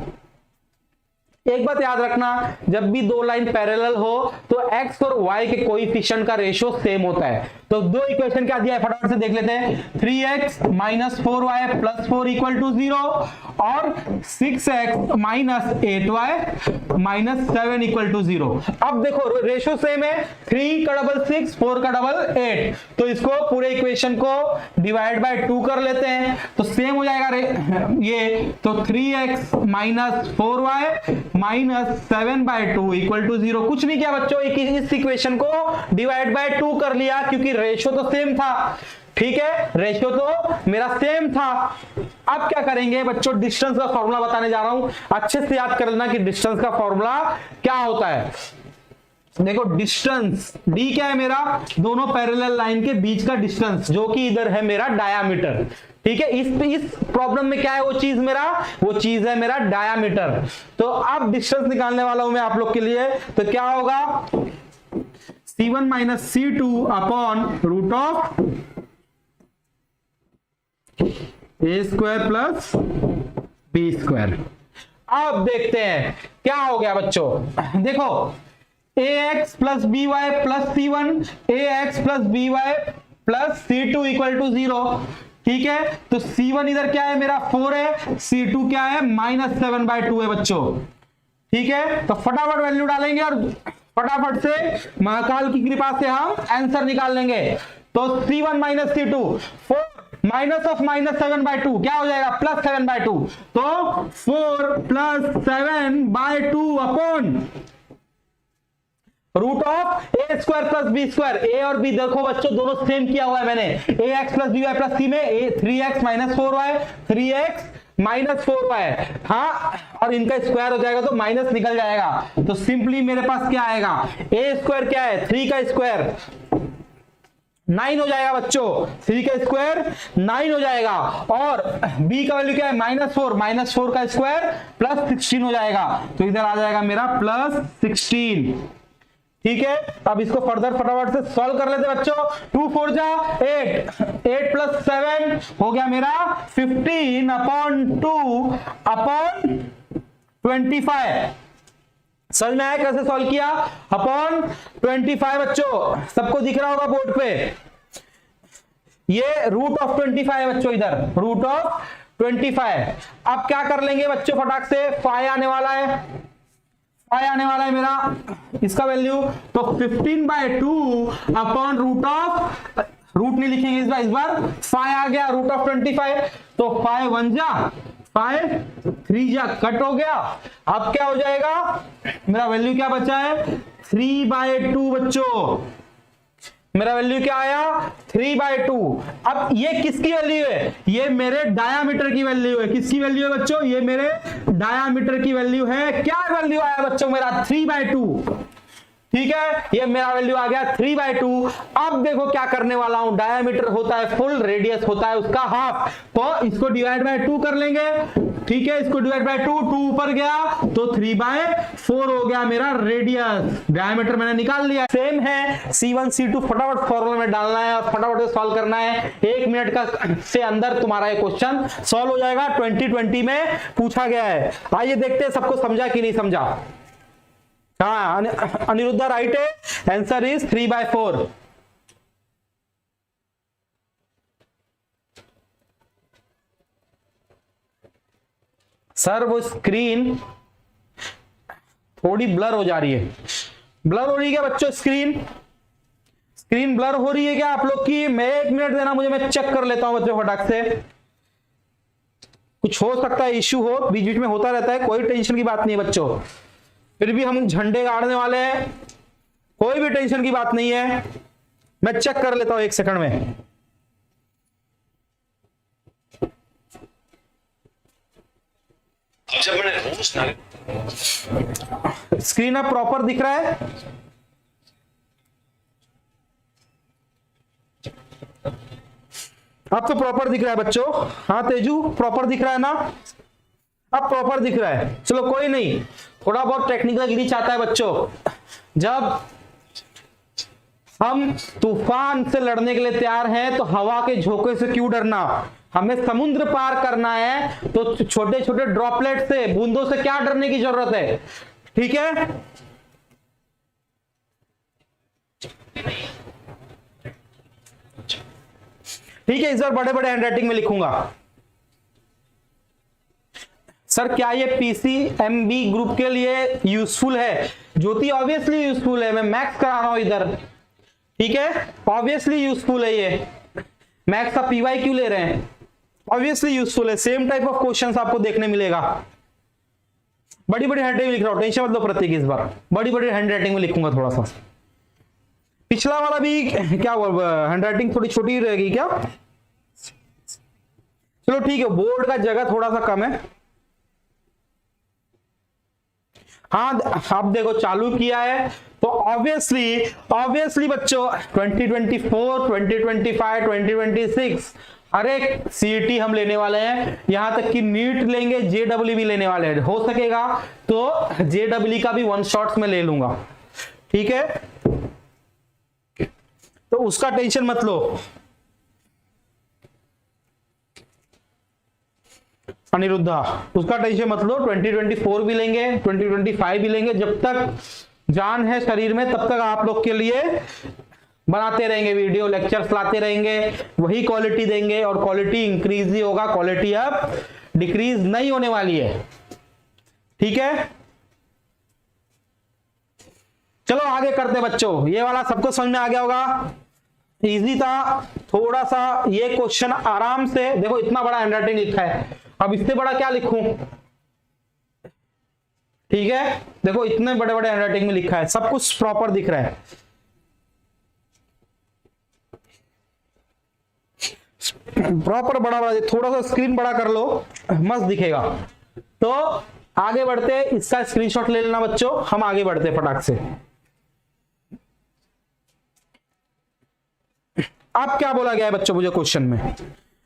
एक बात याद रखना, जब भी दो लाइन पैरेलल हो तो x और y के कोएफिशिएंट का रेशियो सेम होता है। तो दो इक्वेशन क्या दिया है फटाफट से देख लेते हैं। 3x minus 4y plus 4 equal to 0 और 6x minus 8y minus 7 equal to 0। अब देखो रेशियो सेम है, 3 का डबल 6, 4 का डबल 8, तो इसको पूरे इक्वेशन को डिवाइड बाय 2 कर लेते हैं तो सेम हो जाएगा ये। तो 3x minus 4y minus 7/2 equal to 0। कुछ नहीं किया बच्चों, इस इक्वेशन को डिवाइड बाय 2 कर लिया, क्योंकि रेशियो तो सेम था। ठीक है, रेशियो तो मेरा सेम था। अब क्या करेंगे बच्चों, डिस्टेंस का फॉर्मूला बताने जा रहा हूं, अच्छे से याद कर लेना कि डिस्टेंस का फॉर्मूला क्या होता है। देखो डिस्टेंस डी क्या है मेरा, दोनों पैरेलल लाइन के बीच का डिस्टेंस, जो कि इधर है मेरा डायामीटर। ठीक है, इस प्रॉब्लम में क्या है वो चीज, मेरा वो चीज है मेरा डायामीटर। तो अब डिस्टेंस निकालने वाला हूं मैं आप लोग के लिए, तो क्या होगा C1 minus C2 upon root of A square plus B square. अब देखते हैं क्या हो गया बच्चों। देखो ax plus B Y plus C1, ax plus B Y plus C2 equal to 0। ठीक है, तो C1 इधर क्या है मेरा 4 है, C2 क्या है -7/2 है बच्चों। ठीक है, तो फटाफट वैल्यू डालेंगे और फटाफट से महाकाल की कृपा से हम आंसर निकाल लेंगे। तो C1 minus C2, 4 minus of -7/2 क्या हो जाएगा +7/2। तो 4 + 7/2 upon root of A square plus B square. A और बी देखो बच्चों दोनों सेम किया हुआ है मैंने, ax plus B Y plus C में 3x minus 4y 3x minus 4y, हाँ, और इनका स्क्वायर हो जाएगा तो माइनस निकल जाएगा। तो सिंपली मेरे पास क्या आएगा, ए स्क्वायर क्या है 3 का स्क्वायर 9 हो जाएगा बच्चों, 3 का स्क्वायर 9 हो जाएगा, और b का वैल्यू क्या है -4 का स्क्वायर +16 हो जाएगा। तो इधर आ जाएगा मेरा +16। ठीक है, अब इसको फर्दर फटाफट से सॉल्व कर लेते बच्चों। 2 4 जा 8, 8 + 7 हो गया मेरा 15/2 अपॉन 25। समझ में आया कैसे सॉल्व किया, अपॉन 25 बच्चों, सबको दिख रहा होगा बोर्ड पे। ये रूट ऑफ 25 है बच्चों, इधर रूट ऑफ 25। अब क्या कर लेंगे बच्चों फटाक से, 5 आने वाला है, मेरा इसका वैल्यू, तो 15/2 अपॉन रूट ऑफ, रूट नहीं लिखेंगे इस बार 5 आ गया रूट ऑफ 25, तो 5 1 जा 5 3 जा कट हो गया। अब क्या हो जाएगा, मेरा वैल्यू क्या बचा है 3/2 बच्चों, मेरा वैल्यू क्या आया 3/2। अब ये किसकी वैल्यू है, ये मेरे डायामीटर की वैल्यू है। किसकी वैल्यू है बच्चों, ये मेरे डायामीटर की वैल्यू है। क्या वैल्यू आया बच्चों मेरा 3/2। ठीक है, ये मेरा वैल्यू आ गया 3/2। अब देखो क्या करने वाला हूं, डायामीटर होता है फुल, रेडियस होता है उसका हाफ, तो इसको डिवाइड बाय 2 कर लेंगे। ठीक है, इसको डिवाइड बाय 2 ऊपर गया तो 3/4 हो गया मेरा रेडियस। डायमीटर मैंने निकाल लिया, सेम है C1 C2। फटाफट फॉर्मूला में डालना है और फटाफट से सॉल्व करना है, 1 मिनट का से अंदर तुम्हारा ये क्वेश्चन सॉल्व हो जाएगा। 2020 में पूछा गया है। आइए देखते हैं सबको समझा कि नहीं समझा। हाँ अनिरुद्धा राइट है, आंसर इज 3/4। सर वो स्क्रीन थोड़ी ब्लर हो जा रही है, ब्लर हो रही है क्या बच्चों? स्क्रीन ब्लर हो रही है क्या आप लोग की? मैं 1 मिनट देना मुझे, मैं चेक कर लेता हूं बच्चों फटाक से। कुछ हो सकता है, इश्यू हो, बीच बीच में होता रहता है, कोई टेंशन की बात नहीं है बच्चों। फिर भी हम झंडे गाड़ने वाले हैं, कोई भी टेंशन की बात नहीं है। मैं चेक कर लेता हूं 1 सेकंड में। जब मैंने स्क्रीन अब प्रॉपर दिख रहा है? अब तो प्रॉपर दिख रहा है बच्चों। हाँ तेजू प्रॉपर दिख रहा है ना? अब प्रॉपर दिख रहा है, चलो कोई नहीं। थोड़ा बहुत टेक्निकल ग्लिच आता है बच्चों। जब हम तूफान से लड़ने के लिए तैयार हैं तो हवा के झोंके से क्यों डरना? हमें समुद्र पार करना है तो छोटे छोटे ड्रॉपलेट से, बूंदों से क्या डरने की जरूरत है? ठीक है, ठीक है। इस बार बड़े बड़े हैंडराइटिंग में लिखूंगा। सर क्या ये पीसीएमबी ग्रुप के लिए यूजफुल है? ज्योति ऑब्वियसली यूजफुल है, मैं मैथ्स करा रहा हूं इधर, ठीक है, ऑब्वियसली यूजफुल है। ये मैथ्स का पीवाई क्यों ले रहे हैं? ऑब्वियसली यूजफुल है। सेम टाइप ऑफ क्वेश्चंस आपको देखने मिलेगा। बड़ी बड़ी हैंडराइटिंग में लिख रहा हूं, टेंशन मत लो प्रतीक, इस बार बड़ी बड़ी हैंडराइटिंग में लिखूंगा थोड़ा सा। पिछला वाला भी क्या हैंडराइटिंग थोड़ी छोटी रहेगी क्या? चलो ठीक है, बोर्ड का जगह थोड़ा सा कम है। हाँ आप देखो चालू किया है तो ऑब्वियसली बच्चों 2024, 2025, 2026 हर एक सीईटी हम लेने वाले हैं, यहां तक कि नीट लेंगे, जेडब्ल्यू भी लेने वाले हैं। हो सकेगा तो जेडब्ल्यू का भी 1 शॉट्स में ले लूंगा, ठीक है, तो उसका टेंशन मत लो अनिरुद्धा, उसका टेंशन मत लो। 2024 भी लेंगे, 2025 भी लेंगे, जब तक जान है शरीर में तब तक आप लोग के लिए बनाते रहेंगे वीडियो, लेक्चर्स लाते रहेंगे, वही क्वालिटी देंगे और क्वालिटी इंक्रीज ही होगा, क्वालिटी अब डिक्रीज नहीं होने वाली है, ठीक है। चलो आगे करते बच्चों, ये वाला सबको समझ में आ गया होगा, इजी था थोड़ा सा। ये क्वेश्चन आराम से देखो, इतना बड़ा हैंडराइटिंग लिखा है, अब इससे बड़ा क्या लिखूं, ठीक है, देखो इतने बड़े बड़े हैंडराइटिंग में लिखा है, सब कुछ प्रॉपर दिख रहा है। प्रॉपर बड़ा बड़ा, थोड़ा सा स्क्रीन बड़ा कर लो, मस्त दिखेगा। तो आगे बढ़ते, इसका स्क्रीनशॉट ले लेना बच्चों, हम आगे बढ़ते फटाक से। अब क्या बोला गया है बच्चों मुझे क्वेश्चन में?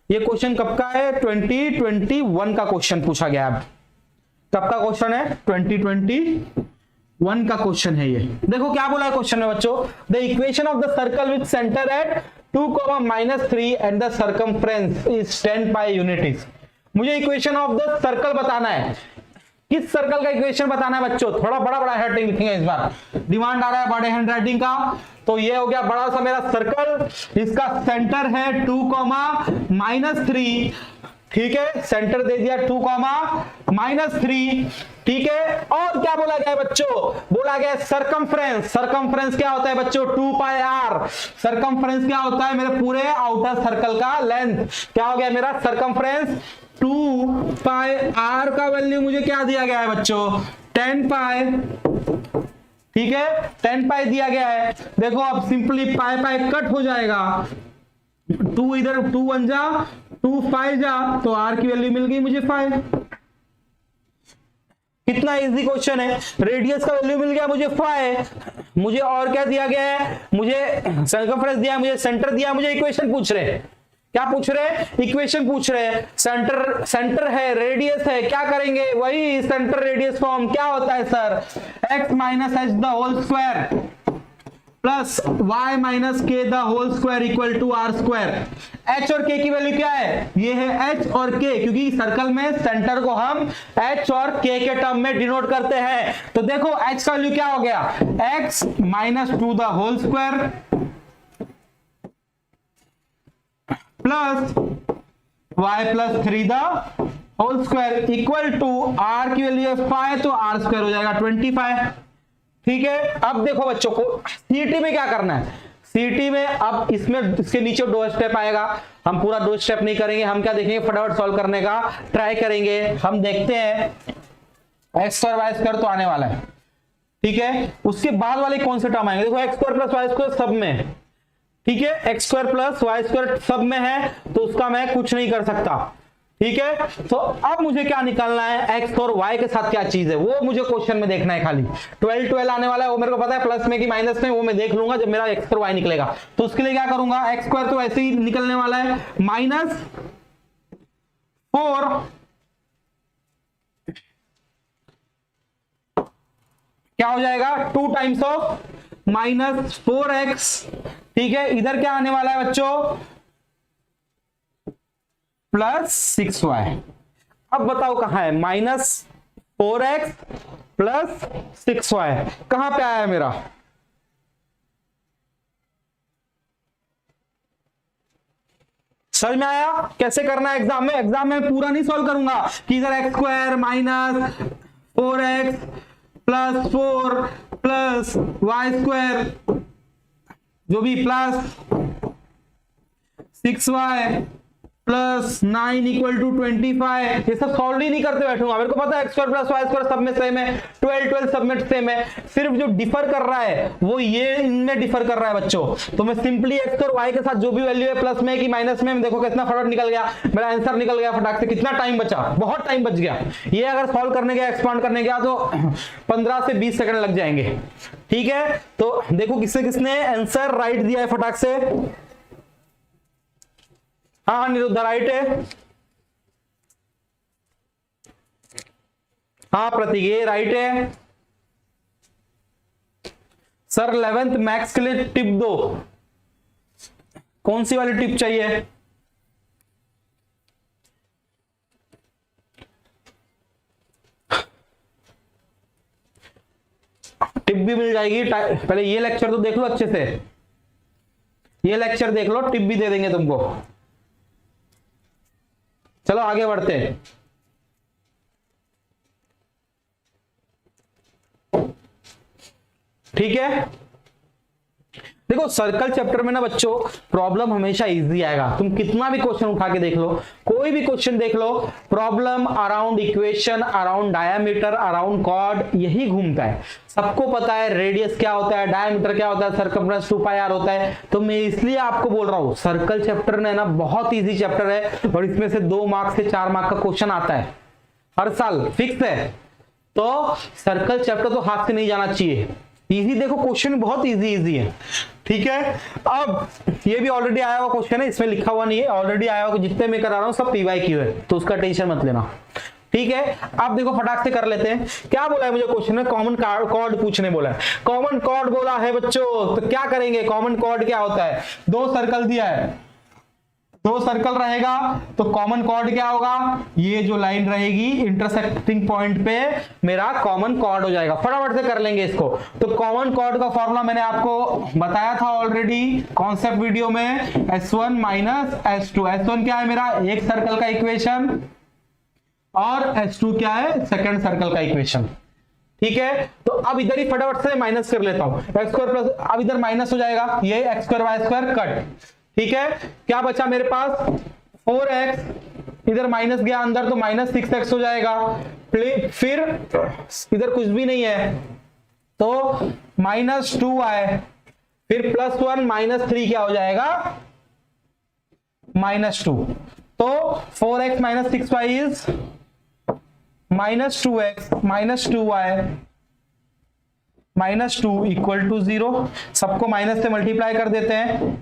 ये क्वेश्चन कब का है? 2021 का क्वेश्चन पूछा गया। अब कब का क्वेश्चन है? 2021 का क्वेश्चन है ये। देखो क्या बोला है क्वेश्चन में बच्चों, the equation of the circle with centre at 2,-3 and the circumference is 10 pi units. मुझे इक्वेशन ऑफ द सर्कल बताना है। किस सर्कल का इक्वेशन बताना है बच्चों? थोड़ा बड़ा बड़ा हैंडराइटिंग लिखेंगे इस बार, डिमांड आ रहा है बड़े हैंडराइटिंग का। तो ये हो गया बड़ा सा मेरा सर्कल, इसका सेंटर है 2,-3, ठीक है, सेंटर दे दिया 2,-3, ठीक है। और क्या बोला गया है बच्चों? बोला गया सरकमफ्रेंस। सरकमफ्रेंस क्या होता है बच्चों? 2πr। सरकमफ्रेंस क्या होता है? मेरे पूरे आउटर सर्कल का लेंथ। क्या हो गया मेरा सरकमफ्रेंस? 2πr का वैल्यू मुझे क्या दिया गया है बच्चों? 10 पाई, ठीक है, 10 पाई दिया गया है। देखो अब सिंपली पाई पाई कट हो जाएगा, 2 इधर 2 1 जा, 2 5 जा, तो r की वैल्यू मिल गई मुझे 5। कितना इजी क्वेश्चन है। रेडियस का वैल्यू मिल गया मुझे 5, मुझे और क्या दिया गया है? मुझे सर्कमफ्रेंस दिया, मुझे सेंटर दिया, मुझे इक्वेशन पूछ रहे हैं। क्या पूछ रहे हैं? इक्वेशन पूछ रहे हैं। सेंटर है, रेडियस है, क्या करेंगे? वही सेंटर रेडियस फॉर्म क्या होता है sir? x - h the whole square plus y minus K the whole square equal to R square. h और k की वैल्यू क्या है? ये है h और k, क्योंकि सर्कल में सेंटर को हम h और k के टर्म में डिनोट करते हैं। तो देखो h का वैल्यू क्या हो गया? x minus 2 the whole square plus y plus 3 the whole square equal to r की वैल्यू है 5, तो r स्क्वायर हो जाएगा 25। ठीक है, अब देखो बच्चों को सीटी में क्या करना है। सीटी में अब इसमें इसके नीचे दो स्टेप आएगा, हम पूरा दो स्टेप नहीं करेंगे, हम क्या देखेंगे फटाफट सॉल्व करने का ट्राई करेंगे। हम देखते हैं एक्स स्क्वायर वाई स्क्वायर तो आने वाला है, ठीक है। उसके बाद वाले कौन से टर्म आएंगे? देखो x square plus y square सब में है, ठीक है। X square plus y square सब में है, तो उसका मैं कुछ नहीं कर सकता, ठीक है। तो अब मुझे क्या निकालना है? एक्स और वाई के साथ क्या चीज है वो मुझे क्वेश्चन में देखना है। खाली 12 आने वाला है, वो मेरे को पता है, प्लस में कि माइनस में, वो मैं देख लूंगा जब मेरा एक्स और वाई निकलेगा। तो उसके लिए क्या करूंगा? एक्स स्क्वायर तो ऐसे ही निकलने वाला है, -4 क्या हो जाएगा? 2 टाइम्स ऑफ -4x, ठीक है। इधर क्या आने वाला है बच्चों? Plus 6y। अब बताओ कहां है? -4x प्लस 6y कहां पे आया है मेरा? समझ में आया कैसे करना है? एग्जाम में, एग्जाम में पूरा नहीं सॉल्व करूंगा कि इधर x square minus 4x plus 4 plus y square जो भी plus 6y plus 9 equal to 25, ये सब सॉल्व ही नहीं करते बैठूंगा। मेरे को पता है x square plus y square सब में सेम है, 12 सब में सेम है। सिर्फ जो डिफर कर रहा है वो ये इनमें डिफर कर रहा है बच्चों। तो मैं सिंपली एक्स और वाई के साथ जो भी वैल्यू है प्लस में कि माइनस में, देखो कितना फटाफट निकल गया, मेरा आंसर निकल गया फटाक से। कितना टाइम बचा? बहुत टाइम बच गया। ये अगर सॉल्व करने गया, एक्सपांड करने गया तो 15 से 20 सेकंड लग जाएंगे, ठीक है। तो देखो किसने किसने आंसर राइट दिया है फटाक से। हाँ निरुद्ध राइट है, हाँ प्रतीक ये राइट है। सर 11th मैथ्स के लिए टिप दो, कौन सी वाली टिप चाहिए? टिप भी मिल जाएगी, पहले ये लेक्चर तो देख लो अच्छे से, ये लेक्चर देख लो, टिप भी दे देंगे तुमको। चलो आगे बढ़ते हैं। ठीक है, देखो सर्कल चैप्टर में ना बच्चों प्रॉब्लम हमेशा इजी आएगा। तुम कितना भी क्वेश्चन उठा के देख लो, कोई भी क्वेश्चन देख लो, problem around equation, around diameter, around chord यही घूमता है। सबको पता है रेडियस क्या होता है, डायामीटर क्या होता है, सर्कमफ्रेंस 2πr होता है। तो मैं इसलिए आपको बोल रहा हूं सर्कल चैप्टर ने ना बहुत इजी चैप्टर है, और इसमें से 2 मार्क्स से 4 मार्क का क्वेश्चन आता है हर साल, फिक्स है। तो सर्कल चैप्टर तो हाथ से नहीं जाना चाहिए। इजी देखो क्वेश्चन बहुत इजी है, ठीक है। अब ये भी ऑलरेडी आया हुआ क्वेश्चन है, इसमें लिखा हुआ नहीं है, ऑलरेडी आया हुआ, जितने मैं करा रहा हूं सब PYQ है, तो उसका टेंशन मत लेना, ठीक है। अब देखो फटाक से कर लेते हैं। क्या बोला है मुझे क्वेश्चन में? कॉमन कॉर्ड पूछने बोला है। कॉमन कॉर्ड बोला है बच्चों, तो क्या करेंगे? कॉमन कॉर्ड क्या होता है? 2 सर्कल दिया है, 2 सर्कल रहेगा, तो कॉमन कॉर्ड क्या होगा? ये जो लाइन रहेगी इंटरसेक्टिंग पॉइंट पे मेरा कॉमन कॉर्ड हो जाएगा। फटाफट से कर लेंगे इसको। तो कॉमन कॉर्ड का फॉर्मूला मैंने आपको बताया था ऑलरेडी कॉन्सेप्ट वीडियो में, S1 माइनस S2। S1 क्या है मेरा? एक सर्कल का इक्वेशन, और S2 क्या है? सेकंड सर्कल का इक्वेशन, ठीक है। तो अब इधर ही फटाफट से माइनस कर लेता हूं, एक्स स्क्वायर प्लस, अब इधर माइनस हो जाएगा, ये x square y square cut, ठीक है। क्या बचा मेरे पास? 4x, इधर माइनस गया अंदर तो -6x हो जाएगा। फिर इधर कुछ भी नहीं है तो -2y, फिर +1 -3 क्या हो जाएगा? -2। तो 4x - 6y is -2x -2y -2 equal to 0। सबको माइनस से मल्टीप्लाई कर देते हैं।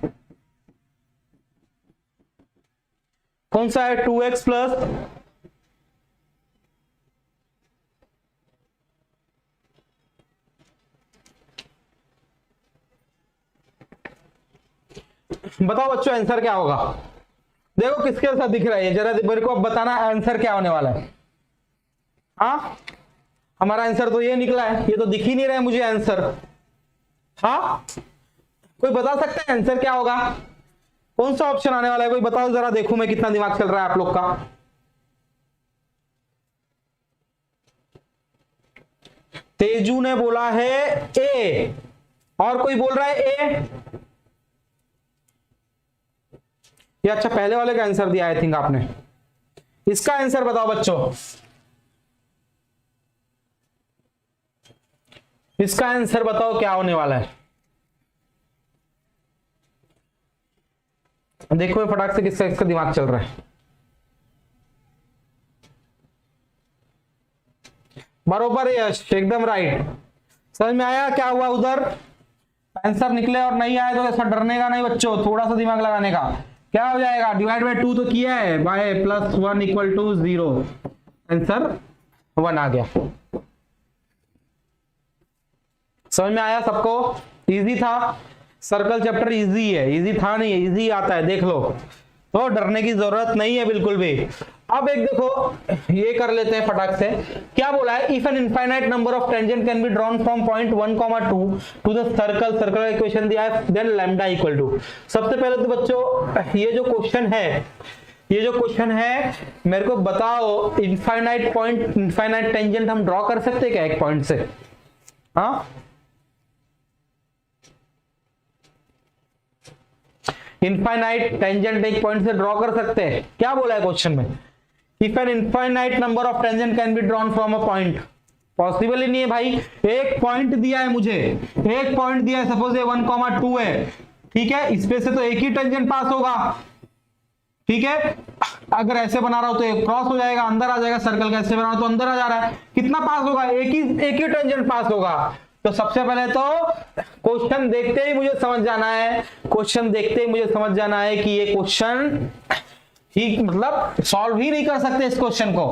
कौन सा है? 2x प्लस बताओ बच्चों आंसर क्या होगा। देखो किसके साथ दिख रहा है, जरा मेरे को अब बताना आंसर क्या होने वाला है। हाँ हमारा आंसर तो ये निकला है, ये तो दिख ही नहीं रहा है मुझे आंसर। हाँ कोई बता सकता है आंसर क्या होगा, कौन सा ऑप्शन आने वाला है, कोई बताओ जरा, देखूं मैं कितना दिमाग चल रहा है आप लोग का। तेजू ने बोला है ए, और कोई बोल रहा है ए। ये अच्छा पहले वाले का आंसर दिया आई थिंक आपने, इसका आंसर बताओ बच्चों, इसका आंसर बताओ क्या होने वाला है। देखो फटाक से किसका इसका दिमाग चल रहा है। बरोबर यश, एकदम राइट। समझ में आया क्या हुआ, उधर आंसर निकले और नहीं आए तो ऐसा डरने का नहीं बच्चों, थोड़ा सा दिमाग लगाने का। क्या हो जाएगा, डिवाइड बाय 2 तो किया है, बाय +1 = 0, आंसर 1 आ गया। समझ में आया सबको, इजी था, सर्कल चैप्टर इजी है, इजी था नहीं, इजी आता है, देख लो, तो डरने की जरूरत नहीं है बिल्कुल भी। अब एक देखो ये कर लेते हैं फटाक से, क्या बोला है, if an infinite number of tangent can be drawn from point 1, 2 to the circle, circle का इक्वेशन दिया है, देन लैम्डा इक्वल टू। सबसे पहले तो बच्चों ये जो क्वेश्चन है, ये जो क्वेश्चन है मेरे को बताओ, इनफाइनाइट पॉइंट, इनफाइनाइट टेंजेंट हम ड्रॉ कर सकते हैं क्या एक पॉइंट से? हाँ इनफाइनाइट टेंजेंट एक पॉइंट से ड्रॉ कर सकते हैं, क्या बोला है क्वेश्चन में, if an infinite number of tangent can be drawn from a point. Possible ही नहीं है भाई, एक पॉइंट दिया है मुझे, एक पॉइंट दिया है, सपोज ये 1, 2 है, ठीक है, इसमें से तो एक ही टेंजेंट पास होगा, ठीक है, अगर ऐसे बना रहा हो तो एक क्रॉस हो जाएगा, अंदर आ जाएगा, सर्कल का ऐसे बना रहा हो तो अंदर आ जा रहा है, कितना पास होगा, एक ही टेंजेंट पास होगा। तो सबसे पहले तो क्वेश्चन देखते ही मुझे समझ जाना है, क्वेश्चन देखते ही मुझे समझ जाना है कि ये क्वेश्चन ही मतलब सॉल्व ही नहीं कर सकते इस क्वेश्चन को,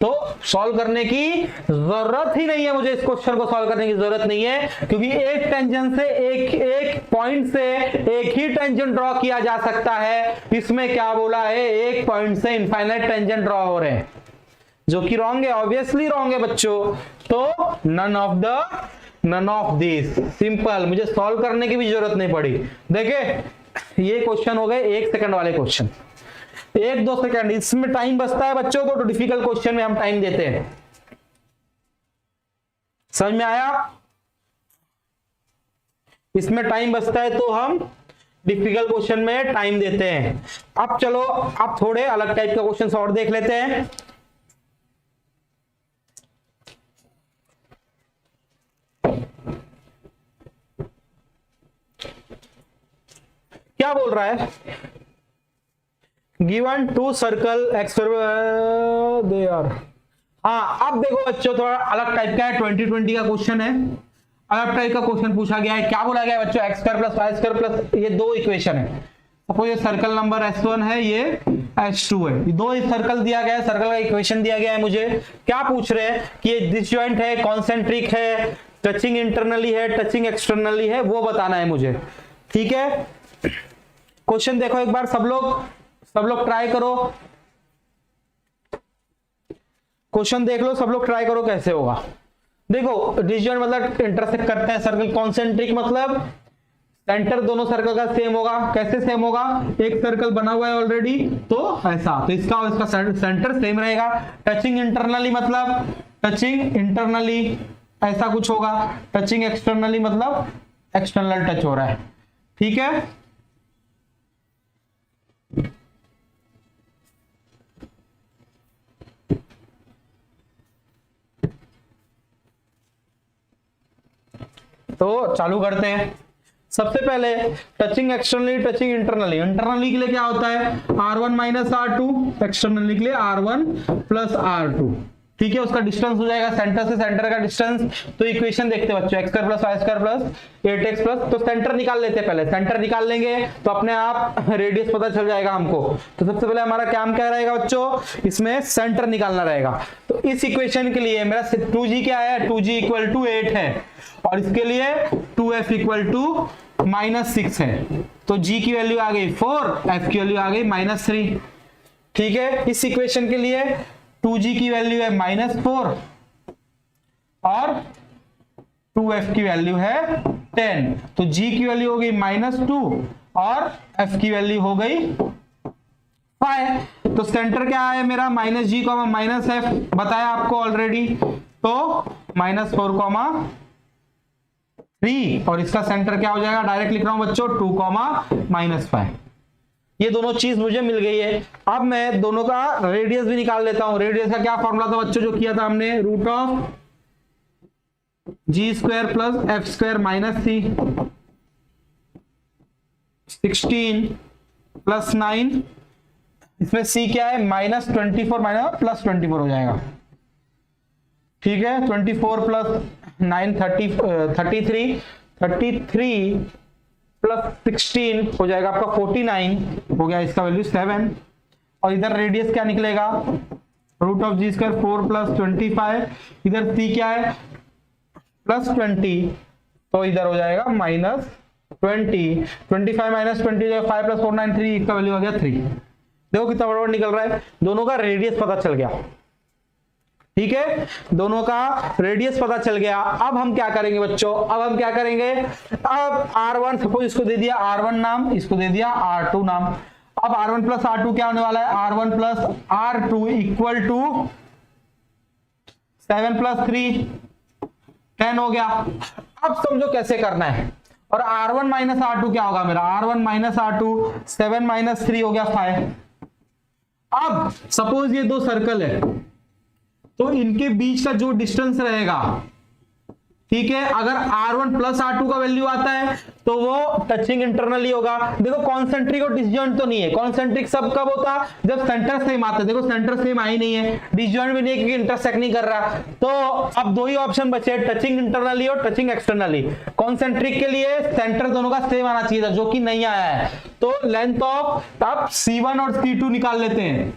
तो सॉल्व करने की जरूरत ही नहीं है, मुझे इस क्वेश्चन को सॉल्व करने की जरूरत नहीं है, क्योंकि एक टेंजेंट से एक पॉइंट से एक ही टेंजेंट ड्रॉ किया जा सकता है। इसमें क्या बोला है, एक पॉइंट से इनफाइनाइट टेंजेंट ड्रॉ हो रहे हैं, जो कि रॉन्ग है, ऑब्वियसली रॉन्ग है बच्चों। तो नन ऑफ दिस, सिंपल, मुझे सॉल्व करने की भी जरूरत नहीं पड़ी। देखे ये क्वेश्चन हो गए 1 सेकंड वाले क्वेश्चन, 1-2 सेकंड, इसमें टाइम बचता है बच्चों को, तो डिफिकल्ट क्वेश्चन में हम टाइम देते हैं। समझ में आया, इसमें टाइम बचता है तो हम डिफिकल्ट क्वेश्चन में टाइम देते हैं। अब चलो अब थोड़े अलग टाइप का क्वेश्चन और देख लेते हैं। क्या बोल रहा है, गिवन 2 सर्कल एक्स दे यार। हाँ अब देखो बच्चों थोड़ा अलग टाइप का है, 2020 का क्वेश्चन है, अलग टाइप का क्वेश्चन पूछा गया है। क्या बोला गया है बच्चों, x² + y² + ये 2 इक्वेशन है, सपोज ये सर्कल नंबर S1 है, ये S2 है, ये 2 सर्कल दिया गया है, सर्कल का इक्वेशन दिया गया है। मुझे क्या पूछ रहे हैं कि ये डिसजॉइंट है, कॉन्सेंट्रिक है, टचिंग इंटरनली है, टचिंग एक्सटर्नली है, वो बताना है मुझे, ठीक है। क्वेश्चन देखो एक बार, सब लोग ट्राई करो, क्वेश्चन देख लो, सब लोग ट्राई करो कैसे होगा। देखो डिसजॉइंट मतलब इंटरसेक्ट करते हैं सर्कल, कॉन्सेंट्रिक मतलब सेंटर दोनों सर्कल का सेम होगा। कैसे सेम होगा, एक सर्कल बना हुआ है ऑलरेडी, तो ऐसा, तो इसका और इसका सेंटर सेम रहेगा। टचिंग इंटरनली मतलब टचिंग इंटरनली ऐसा कुछ होगा, टचिंग एक्सटर्नली मतलब एक्सटर्नल टच हो रहा है, ठीक है। तो चालू करते हैं। सबसे पहले touching externally, touching internally. Internally के लिए क्या होता है, R1 - R2, एक्सटर्नली के लिए R1 + R2, ठीक है। उसका डिस्टेंस हो जाएगा सेंटर से सेंटर का डिस्टेंस। तो इक्वेशन देखते हैं बच्चों, x² + y² + 8x+, तो सेंटर निकाल लेते हैं, पहले सेंटर निकाल लेंगे तो अपने आप रेडियस पता चल जाएगा हमको। तो सबसे पहले हमारा काम क्या रहेगा बच्चों, इसमें सेंटर निकालना रहेगा। तो इस इक्वेशन के लिए मेरा 2g क्या है, 2g = 8 है, और इसके लिए 2f = -6 है, तो g की वैल्यू आ गई 4, f की वैल्यू आ गई -3। ठीक है, इस इक्वेशन के लिए 2g की वैल्यू है -4 और 2f की वैल्यू है 10, तो g की वैल्यू हो गई -2 और f की वैल्यू हो गई 5। तो सेंटर क्या है मेरा -g, -f बताया आपको ऑलरेडी, तो -4, 3 और इसका सेंटर क्या हो जाएगा, डायरेक्ट लिख रहा हूं बच्चों 2, -5। ये दोनों चीज मुझे मिल गई है। अब मैं दोनों का रेडियस भी निकाल लेता हूं। रेडियस का क्या फॉर्मूला था बच्चों जो किया था हमने, √(g² + f² - 3) 16 + 9, इसमें c क्या है -24 + 24 हो जाएगा। ठीक है, 24 + 9 33 + 16 हो जाएगा आपका 49, हो गया इसका वैल्यू 7। और इधर रेडियस क्या निकलेगा, √(g²) 4 + 25, इधर c क्या है +20, तो इधर हो जाएगा -20, 25 - 20 5 + 4 9 3, इसका वैल्यू आ गया 3। देखो कितना बराबर निकल रहा है, दोनों का रेडियस पता चल गया। ठीक है, दोनों का रेडियस पता चल गया। अब हम क्या करेंगे बच्चों, अब हम क्या करेंगे, अब R1 सपोज इसको दे दिया R1 नाम, इसको दे दिया R2 नाम। अब R1 + R2 क्या होने वाला है, R1 + R2 = 7 + 3 10 हो गया। अब समझो कैसे करना है। और R1 - R2 क्या होगा मेरा, R1 - R2 7 - 3 हो गया 5। अब सपोज ये दो सर्कल है, तो इनके बीच का जो डिस्टेंस रहेगा, ठीक है, अगर R1 + R2 का वैल्यू आता है तो वो टचिंग इंटरनली होगा। देखो कॉन्सेंट्रिक और डिसजॉइंट तो नहीं है, कॉन्सेंट्रिक सब कब होता जब सेंटर सेम आता है। देखो सेंटर सेम आई नहीं है, डिसजॉइंट भी नहीं है क्योंकि इंटरसेक्ट नहीं कर रहा। तो अब दो ही ऑप्शन बचे, टचिंग इंटरनली और टचिंग एक्सटर्नली। कॉन्सेंट्रिक के लिए सेंटर दोनों का सेम आना चाहिए था, जो कि नहीं आया है, तो लेंथ ऑफ अब C1 और C2 निकाल लेते हैं।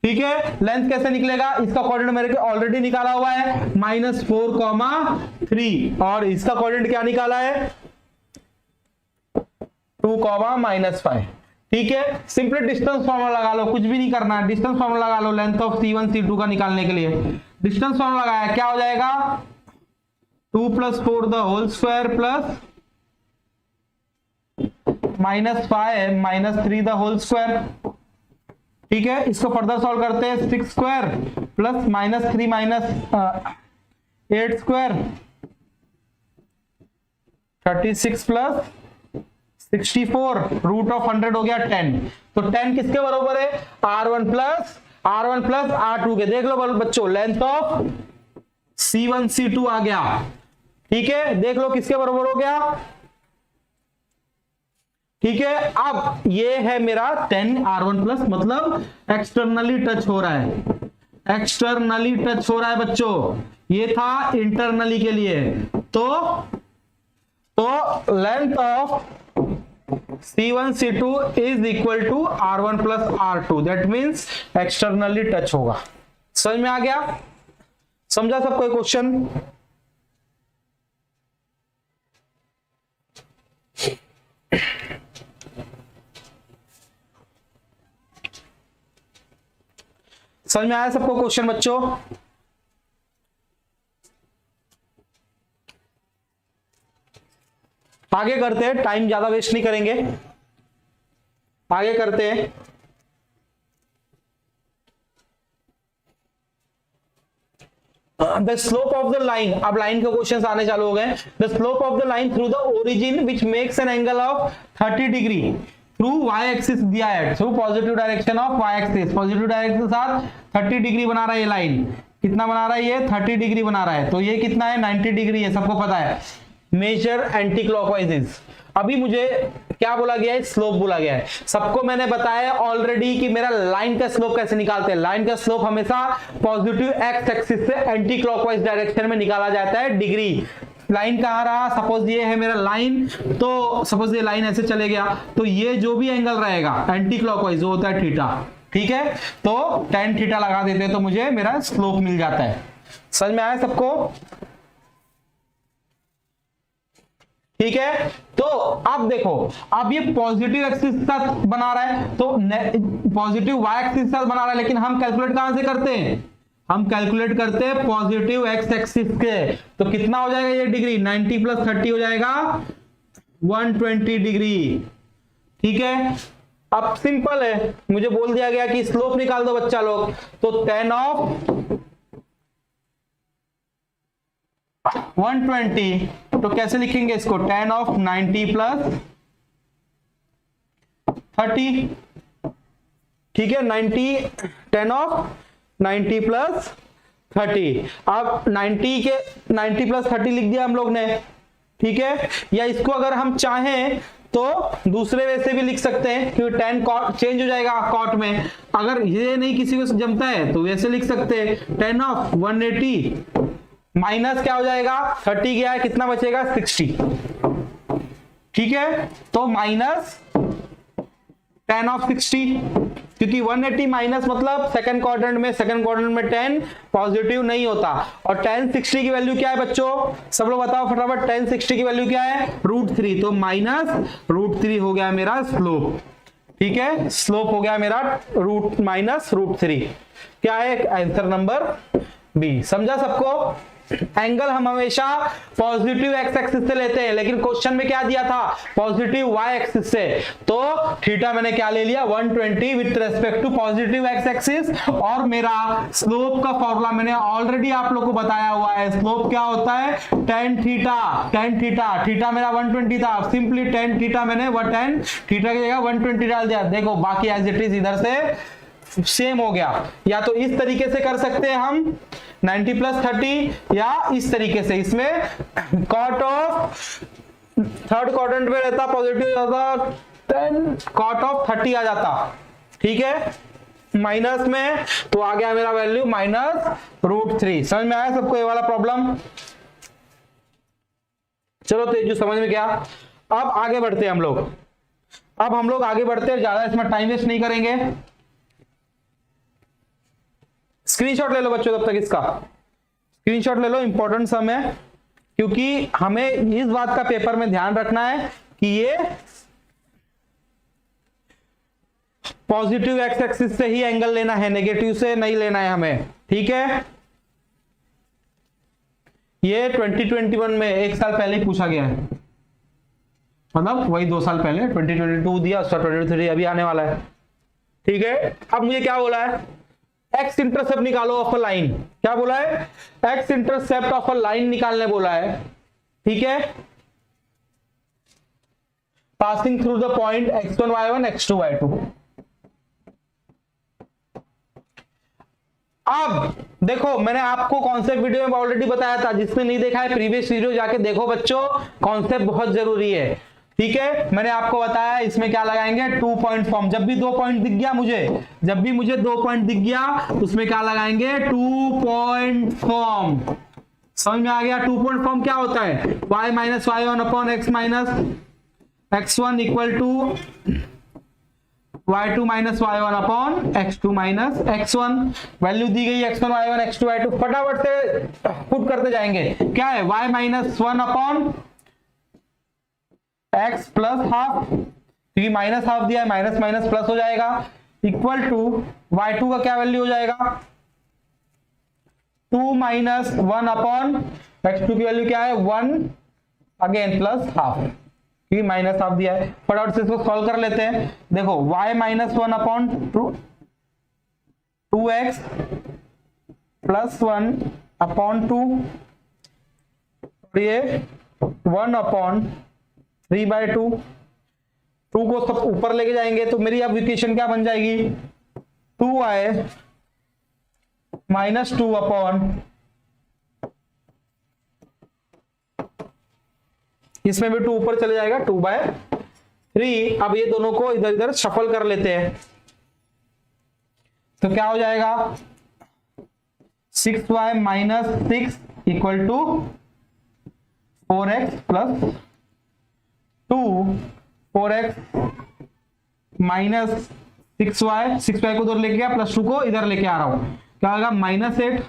ठीक है, लेंथ कैसे निकलेगा, इसका कोऑर्डिनेट मेरे को ऑलरेडी निकाला हुआ है -4, 3 और इसका कोऑर्डिनेट क्या निकाला है 2, -5। ठीक है, सिंपली डिस्टेंस फॉर्मूला लगा लो, कुछ भी नहीं करना है, डिस्टेंस फॉर्मूला लगा लो लेंथ ऑफ C1 C2 का निकालने के लिए। डिस्टेंस फॉर्मूला लगाया, क्या हो जाएगा 2 + 4 the whole square plus -5 - 3 the whole square. ठीक है, इसको फर्दर सॉल्व करते हैं, 6 स्क्वायर प्लस -3 - 8 स्क्वायर 36 प्लस 64 √(100) हो गया 10। तो 10 किसके बराबर है, R1 + R2 के। देख लो बच्चों, लेंथ ऑफ C1 C2 आ गया। ठीक है, देख लो किसके बराबर हो गया। ठीक है, अब ये है मेरा 10 R1 प्लस, मतलब एक्सटर्नली टच हो रहा है, एक्सटर्नली टच हो रहा है बच्चों, ये था इंटरनली के लिए। तो length of C1 C2 = R1 + R2, that means externally touch होगा। समझ में आ गया, समझा सब कोई क्वेश्चन। समझ में आया सबको क्वेश्चन बच्चों। आगे करते हैं, टाइम ज्यादा वेस्ट नहीं करेंगे, आगे करते हैं। The slope of the line, अब लाइन के क्वेश्चन आने चालू हो गए। The slope of the line through the origin which makes an angle of 30 degree through y axis दिया है, through positive direction of y axis, positive direction के साथ 30 डिग्री बना रहा है ये लाइन। कितना बना रहा है ये 30 डिग्री बना रहा है, तो ये कितना है 90 डिग्री है, सबको पता है। Measure anticlockwise. अभी मुझे क्या बोला गया है, स्लोप बोला गया है। सबको मैंने बताया ऑलरेडी कि मेरा लाइन का स्लोप कैसे निकालते हैं। लाइन का स्लोप हमेशा पॉजिटिव एक्स एक्सिस से एंटी क्लॉकवाइज डायरेक्शन में निकाला जाता है डिग्री। लाइन कहां रहा, सपोज ये है मेरा लाइन, तो सपोज ये लाइन ऐसे चले गया, तो ये जो भी एंगल रहेगा एंटी क्लॉकवाइज वो होता है थीटा। ठीक है, तो tan थीटा लगा देते हैं तो मुझे मेरा स्लोप मिल जाता है। समझ में आया सबको। ठीक है। तो अब देखो, अब ये पॉजिटिव एक्सिस के साथ बना रहा है, तो पॉजिटिव वाई एक्सिस के साथ बना रहा है, लेकिन हम कैलकुलेट कहां से करते हैं, हम कैलकुलेट करते हैं पॉजिटिव एक्स एक्सिस के। तो कितना हो जाएगा ये डिग्री, 90 + 30 हो जाएगा 120 डिग्री। ठीक है, अब सिंपल है, मुझे बोल दिया गया कि स्लोप निकाल दो बच्चा लोग, तो tan ऑफ 120, तो कैसे लिखेंगे इसको, tan ऑफ 90 + 30। ठीक है, 90 tan ऑफ 90 + 30। अब 90 + 30 लिख दिया हम लोग ने। ठीक है, या इसको अगर हम चाहें तो दूसरे वे से भी लिख सकते हैं, क्योंकि tan cot चेंज हो जाएगा कॉट में। अगर ये नहीं किसी को जमता है तो वैसे लिख सकते हैं, tan ऑफ 180 माइनस क्या हो जाएगा, 30 गया है, कितना बचेगा 60। ठीक है, तो माइनस tan ऑफ 60, क्योंकि 180 माइनस मतलब सेकंड क्वाड्रेंट में 10 पॉजिटिव नहीं होता। और tan 60 की वैल्यू क्या है बच्चों, सब लोग बताओ फटाफट, tan 60 की वैल्यू क्या है, √3, तो -√3 हो गया मेरा स्लोप। ठीक है, स्लोप हो गया मेरा -√3। क्या है आंसर नंबर बी, समझा सबको। एंगल हम हमेशा पॉजिटिव एक्स एक्सिस से लेते हैं, लेकिन क्वेश्चन में क्या दिया था, पॉजिटिव वाई एक्सिस से, तो थीटा मैंने क्या ले लिया 120 with respect to positive x axis. और मेरा स्लोप का फॉर्मूला मैंने ऑलरेडी आप लोग को बताया हुआ है, स्लोप क्या होता है, tan थीटा, थीटा मेरा 120 था, सिंपली tan थीटा मैंने tan थीटा की जगह 120 डाल दिया। देखो बाकी एज इट इज इधर से सेम हो गया। या तो इस तरीके से कर सकते हैं हम 90 + 30, या इस तरीके से, इसमें कॉट ऑफ थर्ड क्वाड्रेंट में रहता पॉजिटिव ज्यादा, कॉट ऑफ 30 आ जाता। ठीक है, माइनस में तो आ गया मेरा वैल्यू -√3। समझ में आया सबको ये वाला प्रॉब्लम। चलो तेजू समझ में गया। अब आगे बढ़ते हैं हम लोग, ज्यादा इसमें टाइम वेस्ट नहीं करेंगे। स्क्रीनशॉट ले लो बच्चों, तब तक इसका स्क्रीनशॉट ले लो, इंपॉर्टेंट सम है, क्योंकि हमें इस बात का पेपर में ध्यान रखना है कि ये पॉजिटिव एक्स एक्सिस से ही एंगल लेना है, नेगेटिव से नहीं लेना है हमें। ठीक है, ये 2021 में 1 साल पहले ही पूछा गया है, मतलब वही 2 साल पहले 2022 दिया, उसका 2023 अभी आने वाला है। ठीक है, अब मुझे क्या बोला है, एक्स इंटरसेप्ट निकालो ऑफ अ लाइन। क्या बोला है, x intercept of a line निकालने बोला है। ठीक है, passing through the point x1 y1 x2 y2। अब देखो, मैंने आपको कॉन्सेप्ट वीडियो में ऑलरेडी बताया था, जिसने नहीं देखा है प्रीवियस वीडियो जाके देखो बच्चों, कॉन्सेप्ट बहुत जरूरी है। ठीक है, मैंने आपको बताया इसमें क्या लगाएंगे, 2 पॉइंट फॉर्म। जब भी 2 पॉइंट दिख गया मुझे 2 पॉइंट दिख गया, उसमें क्या लगाएंगे, 2 पॉइंट फॉर्म। समझ में आ गया। 2 पॉइंट फॉर्म क्या होता है, y - y1 upon x - x1 equal to y2 - y1 upon x2 - x1। Value दी गई x1 y1 x2 y2, फटाफट से पुट करते जाएंगे। क्या है, y - 1 upon x plus half, क्योंकि -½ दिया है, माइनस माइनस प्लस हो जाएगा, इक्वल टू y2 का क्या वैल्यू हो जाएगा, 2 - 1 अपॉन x2 की वैल्यू क्या है 1 अगेन प्लस हाफ, क्योंकि -½ दिया है। फटाफट से इसको सॉल्व कर लेते हैं। देखो y - 1 upon 2x plus 1 upon 2, ये 1 अपॉन 3/2, 2 को सब ऊपर लेके जाएंगे तो मेरी अब इक्वेशन क्या बन जाएगी, 2y - 2 अपॉन, इसमें भी 2 ऊपर चले जाएगा 2/3। अब ये दोनों को इधर इधर शफल कर लेते हैं, तो क्या हो जाएगा, 6y - 6 equal to 4x plus 2, 4x minus 6y को उधर लेके गया, प्लस 2 को इधर लेके आ रहा हूं, क्या होगा -8।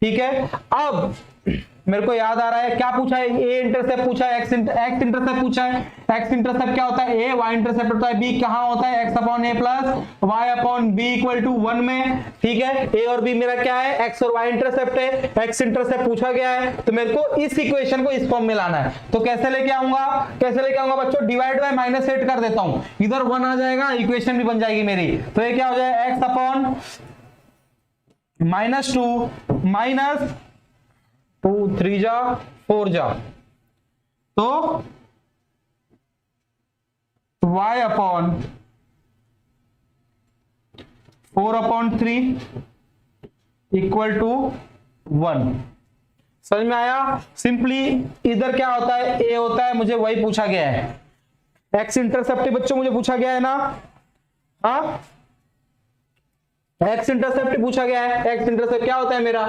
ठीक है, अब मेरे को याद आ रहा है क्या पूछा है, ए इंटरसेप्ट पूछा है, एक्स इंटरसेप्ट पूछा है। एक्स इंटरसेप्ट क्या होता है, ए, वाई इंटरसेप्ट होता है बी, कहां होता है, x upon a plus y upon b equal to 1 में। ठीक है, ए और बी मेरा क्या है, एक्स और वाई इंटरसेप्ट है, एक्स इंटरसेप्ट पूछा गया है, तो मेरे को इस इक्वेशन को इस फॉर्म में लाना है। तो कैसे लेके आऊंगा, कैसे लेके आऊंगा बच्चों, डिवाइड बाय -8 कर देता हूं, इधर 1 आ जाएगा, इक्वेशन भी बन जाएगी मेरी। तो ये क्या हो जाएगा, एक्स अपॉन -2 माइनस 2 3 जा 4 जा, तो y अपॉन 4/3 इक्वल टू 1। समझ में आया। सिंपली इधर क्या होता है, a होता है, मुझे वही पूछा गया है, x इंटरसेप्ट बच्चों मुझे पूछा गया है ना, हाँ एक्स इंटरसेप्ट पूछा गया है। एक्स इंटरसेप्ट क्या होता है मेरा,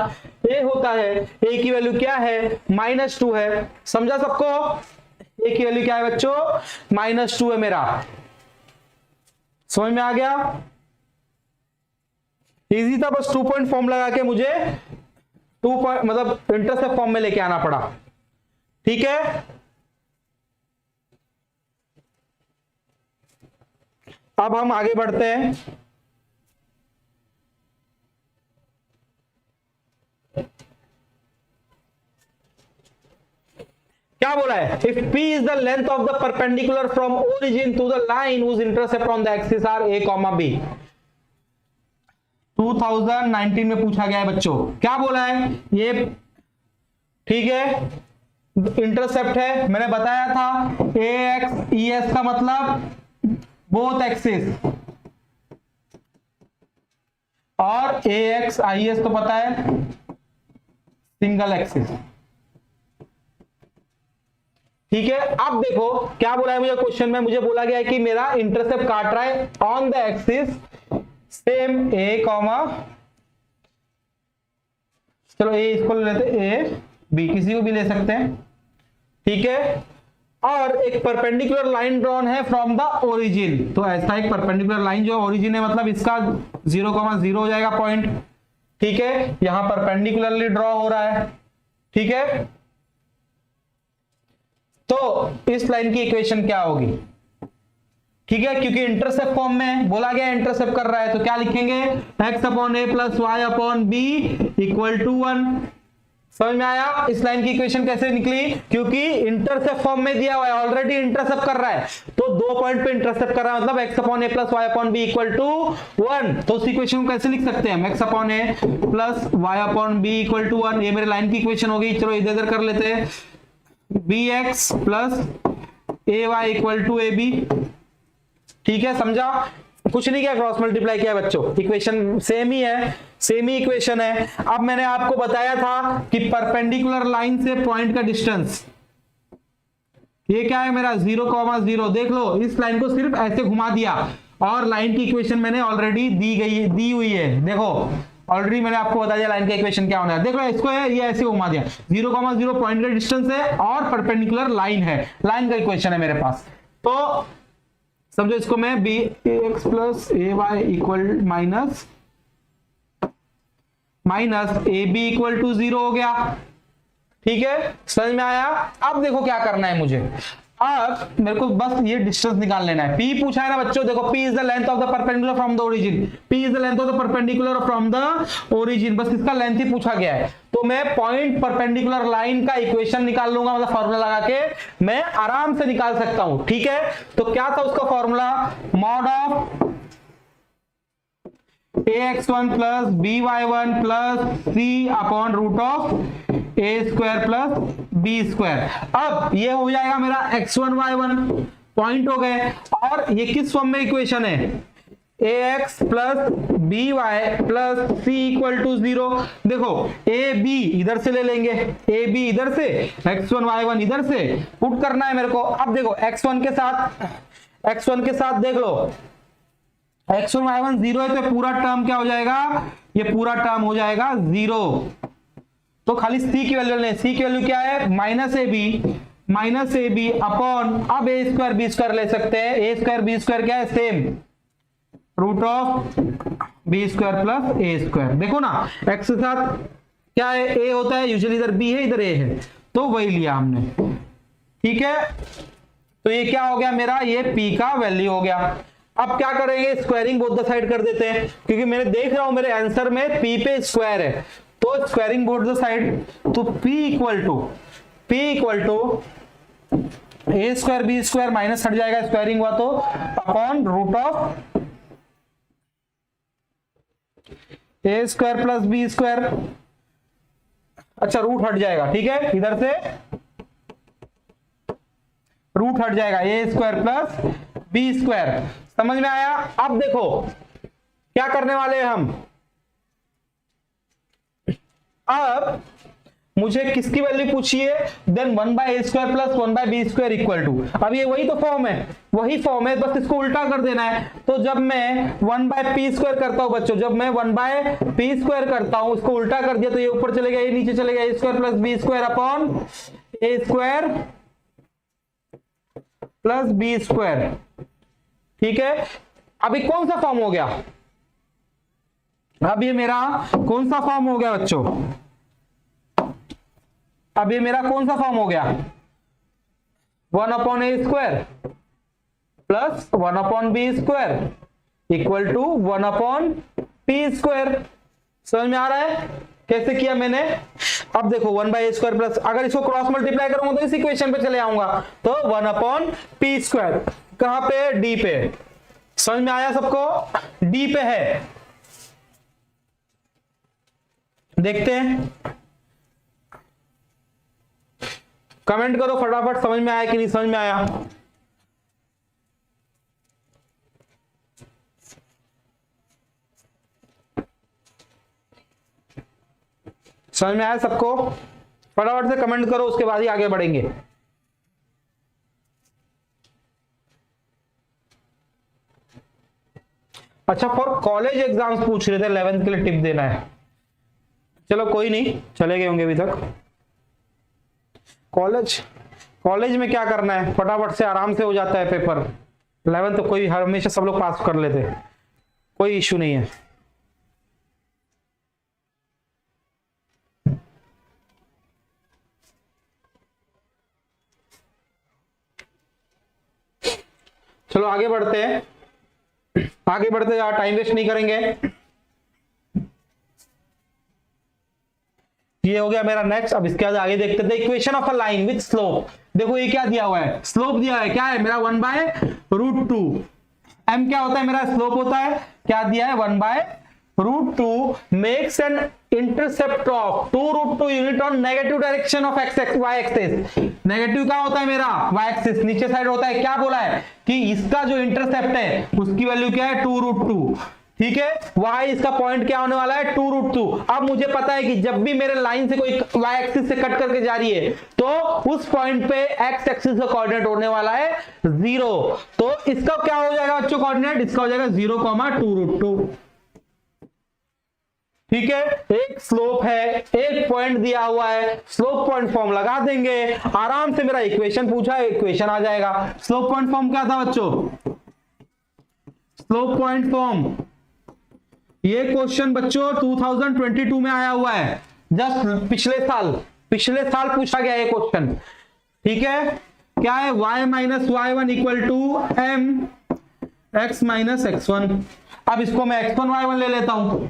ए होता है, ए की वैल्यू क्या है, -2 है। समझा सबको, ए की वैल्यू क्या है बच्चों, -2 है मेरा। समझ में आ गया, इजी था, बस 2 पॉइंट फॉर्म लगा के मुझे 2 पॉइंट मतलब इंटरसेप्ट फॉर्म में लेके आना पड़ा। ठीक है, अब हम आगे बढ़ते हैं। क्या बोला है, if P is the length of the perpendicular from origin to the line whose intercept on the axis are A, B। 2019 में पूछा गया है बच्चों, क्या बोला है ये, ठीक है, इंटरसेप्ट है, मैंने बताया था AX ES का मतलब बोथ एक्सिस, और AX IS तो पता है सिंगल एक्सिस। ठीक है, अब देखो क्या बोला है मुझे क्वेश्चन में, मुझे बोला गया है कि मेरा इंटरसेप्ट काट रहा है on the axis same A, चलो ए इसको ले लेते, ए बी किसी को भी ले सकते हैं। ठीक है, और एक परपेंडिकुलर लाइन ड्रॉन है फ्रॉम द ओरिजिन, तो ऐसा एक परपेंडिकुलर लाइन जो ओरिजिन है, मतलब इसका 0,0 हो जाएगा पॉइंट। ठीक है, यहां परपेंडिकुलरली ड्रॉ हो रहा है। ठीक है, तो इस लाइन की इक्वेशन क्या होगी, ठीक है, क्योंकि इंटरसेप्ट फॉर्म में बोला गया इंटरसेप्ट कर रहा है, तो क्या लिखेंगे, x upon a plus y upon b equal to 1। समझ में आया, इस लाइन की इक्वेशन कैसे निकली, क्योंकि इंटरसेप्ट फॉर्म में दिया हुआ है, ऑलरेडी इंटरसेप्ट कर रहा है, तो 2 पॉइंट पे इंटरसेप्ट कर रहा है, मतलब x upon a plus y upon b equal to 1। तो उस इक्वेशन को कैसे लिख सकते हैं हम, x upon a plus y upon b equal to 1, ये मेरे लाइन की इक्वेशन होगी। चलो इधर इधर कर लेते हैं, bx plus ay equal to ab। ठीक है, समझा, कुछ नहीं किया, क्रॉस मल्टीप्लाई किया बच्चों, इक्वेशन सेम ही है, सेम ही इक्वेशन है। अब मैंने आपको बताया था कि परपेंडिकुलर लाइन से पॉइंट का डिस्टेंस, ये क्या है मेरा 0,0, देख लो इस लाइन को सिर्फ ऐसे घुमा दिया, और लाइन की इक्वेशन मैंने ऑलरेडी दी हुई है, देखो ऑलरेडी मैंने आपको बता दिया लाइन का इक्वेशन क्या होना है। देख लो इसको है, ये ऐसे घुमा दिया, 0,0 पॉइंट का डिस्टेंस है और परपेंडिकुलर लाइन है, लाइन का इक्वेशन है मेरे पास। तो समझो इसको मैं bx plus ay equal minus ab equal to 0 हो गया। ठीक है, समझ में आया। अब देखो क्या करना है मुझे, अब मेरे को बस ये डिस्टेंस निकाल लेना है। P पूछा है ना बच्चों, देखो P is the length of the perpendicular from the origin, P is the length of the perpendicular from the origin, बस इसका लेंथ ही पूछा गया है। तो मैं पॉइंट परपेंडिकुलर लाइन का इक्वेशन निकाल लूंगा, मतलब फॉर्मूला लगा के मैं आराम से निकाल सकता हूं। ठीक है, तो क्या था उसका formula, mod of ax1 plus by1 plus c upon root of a square plus b square. अब ये हो जाएगा मेरा x1 y1 पॉइंट हो गए, और ये किस फॉर्म में इक्वेशन है, ax plus by plus c equal to 0। देखो ab इधर से ले लेंगे, ab इधर से, x1 y1 इधर से पुट करना है मेरे को। अब देखो x1 के साथ देख लो, x1 y1 0 है, तो पूरा टर्म क्या हो जाएगा, ये पूरा टर्म हो जाएगा 0। तो खाली c की वैल्यू लें, c की वैल्यू क्या है, माइनस ए बी अपॉन, अब ए स्क्वायर बी स्क्वायर ले सकते हैं, ए स्क्वायर बी स्क्वायर क्या है, same root of b square plus a square. देखो ना x के साथ क्या है, ए होता है यूजुअली, इधर बी है इधर ए है, तो वही लिया हमने। ठीक है, तो ये क्या हो गया मेरा, ये पी का वैल्यू हो गया। अब क्या करेंगे, स्क्वायरिंग बोथ द साइड कर देते हैं, क्योंकि मैंने देख रहा हूं मेरे आंसर में पी पे स्क्वायर है, तो स्क्वायरिंग बोथ द साइड, तो p equal to a square b square minus हट जाएगा स्क्वायरिंग हुआ तो, upon root of A square plus B square. अच्छा रूट हट जाएगा, ठीक है, इधर से रूट हट जाएगा, a square plus B square. समझ में आया। अब देखो क्या करने वाले हैं हम, अब मुझे किसकी वैल्यू पूछी है, then 1/a square plus 1/b square equal to. अब ये वही तो फॉर्म है, वही फॉर्म है, बस इसको उल्टा कर देना है। तो जब मैं 1/p स्क्वायर करता हूं बच्चों, जब मैं 1/p स्क्वायर करता हूं, इसको उल्टा कर दिया तो ये ऊपर चले गया, ये नीचे चले गया, a square plus b square upon a square plus b square. ठीक है, अभी कौन सा फॉर्म हो गया, अब ये मेरा कौन सा फॉर्म हो गया बच्चों, अब ये मेरा कौन सा फॉर्म हो गया, 1/a square plus 1/b square equal to 1/p square. समझ में आ रहा है कैसे किया मैंने। अब देखो 1/a स्क्वायर प्लस, अगर इसको क्रॉस मल्टीप्लाई करूंगा तो इस इक्वेशन पे चले आऊंगा, तो 1/p स्क्वायर, कहां पे, डी पे। समझ में आया सबको, डी पे है, देखते हैं, कमेंट करो फटाफट, समझ में आया कि नहीं समझ में आया। समझ में आया सबको, फटाफट से कमेंट करो, उसके बाद ही आगे बढ़ेंगे। अच्छा, फॉर कॉलेज एग्जाम्स पूछ रहे थे, 11th के लिए टिप देना है। चलो कोई नहीं, चले गए होंगे अभी तक। कॉलेज में क्या करना है, फटाफट से आराम से हो जाता है पेपर। 11th तो कोई हमेशा सब लोग पास कर लेते, कोई इश्यू नहीं है। चलो आगे बढ़ते हैं, आगे बढ़ते हैं, टाइम वेस्ट नहीं करेंगे। ये हो गया मेरा नेक्स्ट। अब इसके बाद आगे देखते थे, equation of a line with slope. देखो ये क्या दिया हुआ है, स्लोप दिया है, क्या है मेरा 1/√2। m क्या होता है मेरा, स्लोप होता है, क्या दिया है 1/√2 makes an intercept of 2√2 unit on negative direction of y axis. Negative क्या होता है मेरा, y एक्सिस नीचे साइड होता है। क्या बोला है कि इसका जो इंटरसेप्ट है उसकी वैल्यू क्या है, 2√2। ठीक है, y इसका पॉइंट क्या होने वाला है, 2√2। अब मुझे पता है कि जब भी मेरे लाइन से कोई y एक्सिस से कट करके जा रही है तो उस पॉइंट पे x एक्सिस का कोऑर्डिनेट होने वाला है 0। तो इसका क्या हो जाएगा बच्चों कोऑर्डिनेट, इसका हो जाएगा 0,2√2। ठीक है, एक स्लोप है, एक पॉइंट दिया हुआ है, स्लोप पॉइंट फॉर्म लगा देंगे आराम से। मेरा इक्वेशन पूछा है, इक्वेशन आ जाएगा। स्लोप पॉइंट फॉर्म क्या था बच्चों, स्लोप पॉइंट फॉर्म, ये क्वेश्चन बच्चों 2022 में आया हुआ है, जस्ट पिछले साल पूछा गया ये क्वेश्चन। ठीक है, क्या है, y minus y1 equal to m x minus x1। अब इसको मैं x1 y1 ले लेता हूं,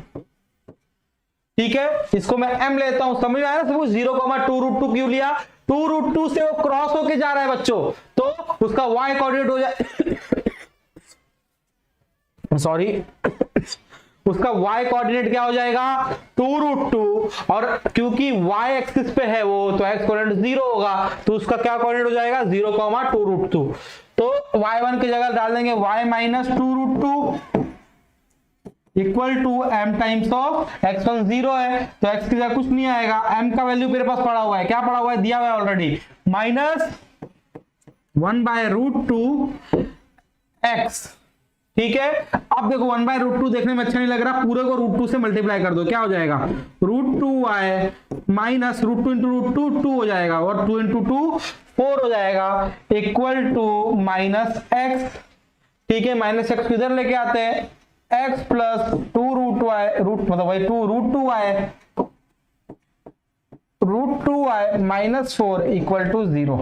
ठीक है, इसको मैं m लेता हूं। समझ में आया ना सब, 0,2√2 क्यों लिया, 2√2 से वो क्रॉस होके जा रहा है बच्चों, तो उसका y कोऑर्डिनेट हो जाए सॉरी उसका y कोऑर्डिनेट क्या हो जाएगा, 2√2। और क्योंकि y एक्सिस पे है वो, तो x कोऑर्डिनेट 0 होगा, तो उसका क्या कोऑर्डिनेट हो जाएगा, 0,2√2। तो y1 की जगह डाल देंगे y minus 2√2 equal to m times of x1 0 है, तो x की जगह कुछ नहीं आएगा, m का वैल्यू मेरे पास पड़ा हुआ है, क्या पड़ा हुआ है, दिया हुआ है ऑलरेडी, माइनस 1/√2 x। ठीक है, अब देखो 1/√2 देखने में अच्छा नहीं लग रहा, पूरे को √2 से मल्टीप्लाई कर दो, क्या हो जाएगा, √2y माइनस √2 इंटू √2 2 हो जाएगा, और 2 इंटू 2 4 हो जाएगा, इक्वल टू माइनस x। ठीक है, माइनस x किधर लेके आते हैं, x प्लस 2√y, रूट मतलब वही 2√2y √2y minus 4 equal to 0।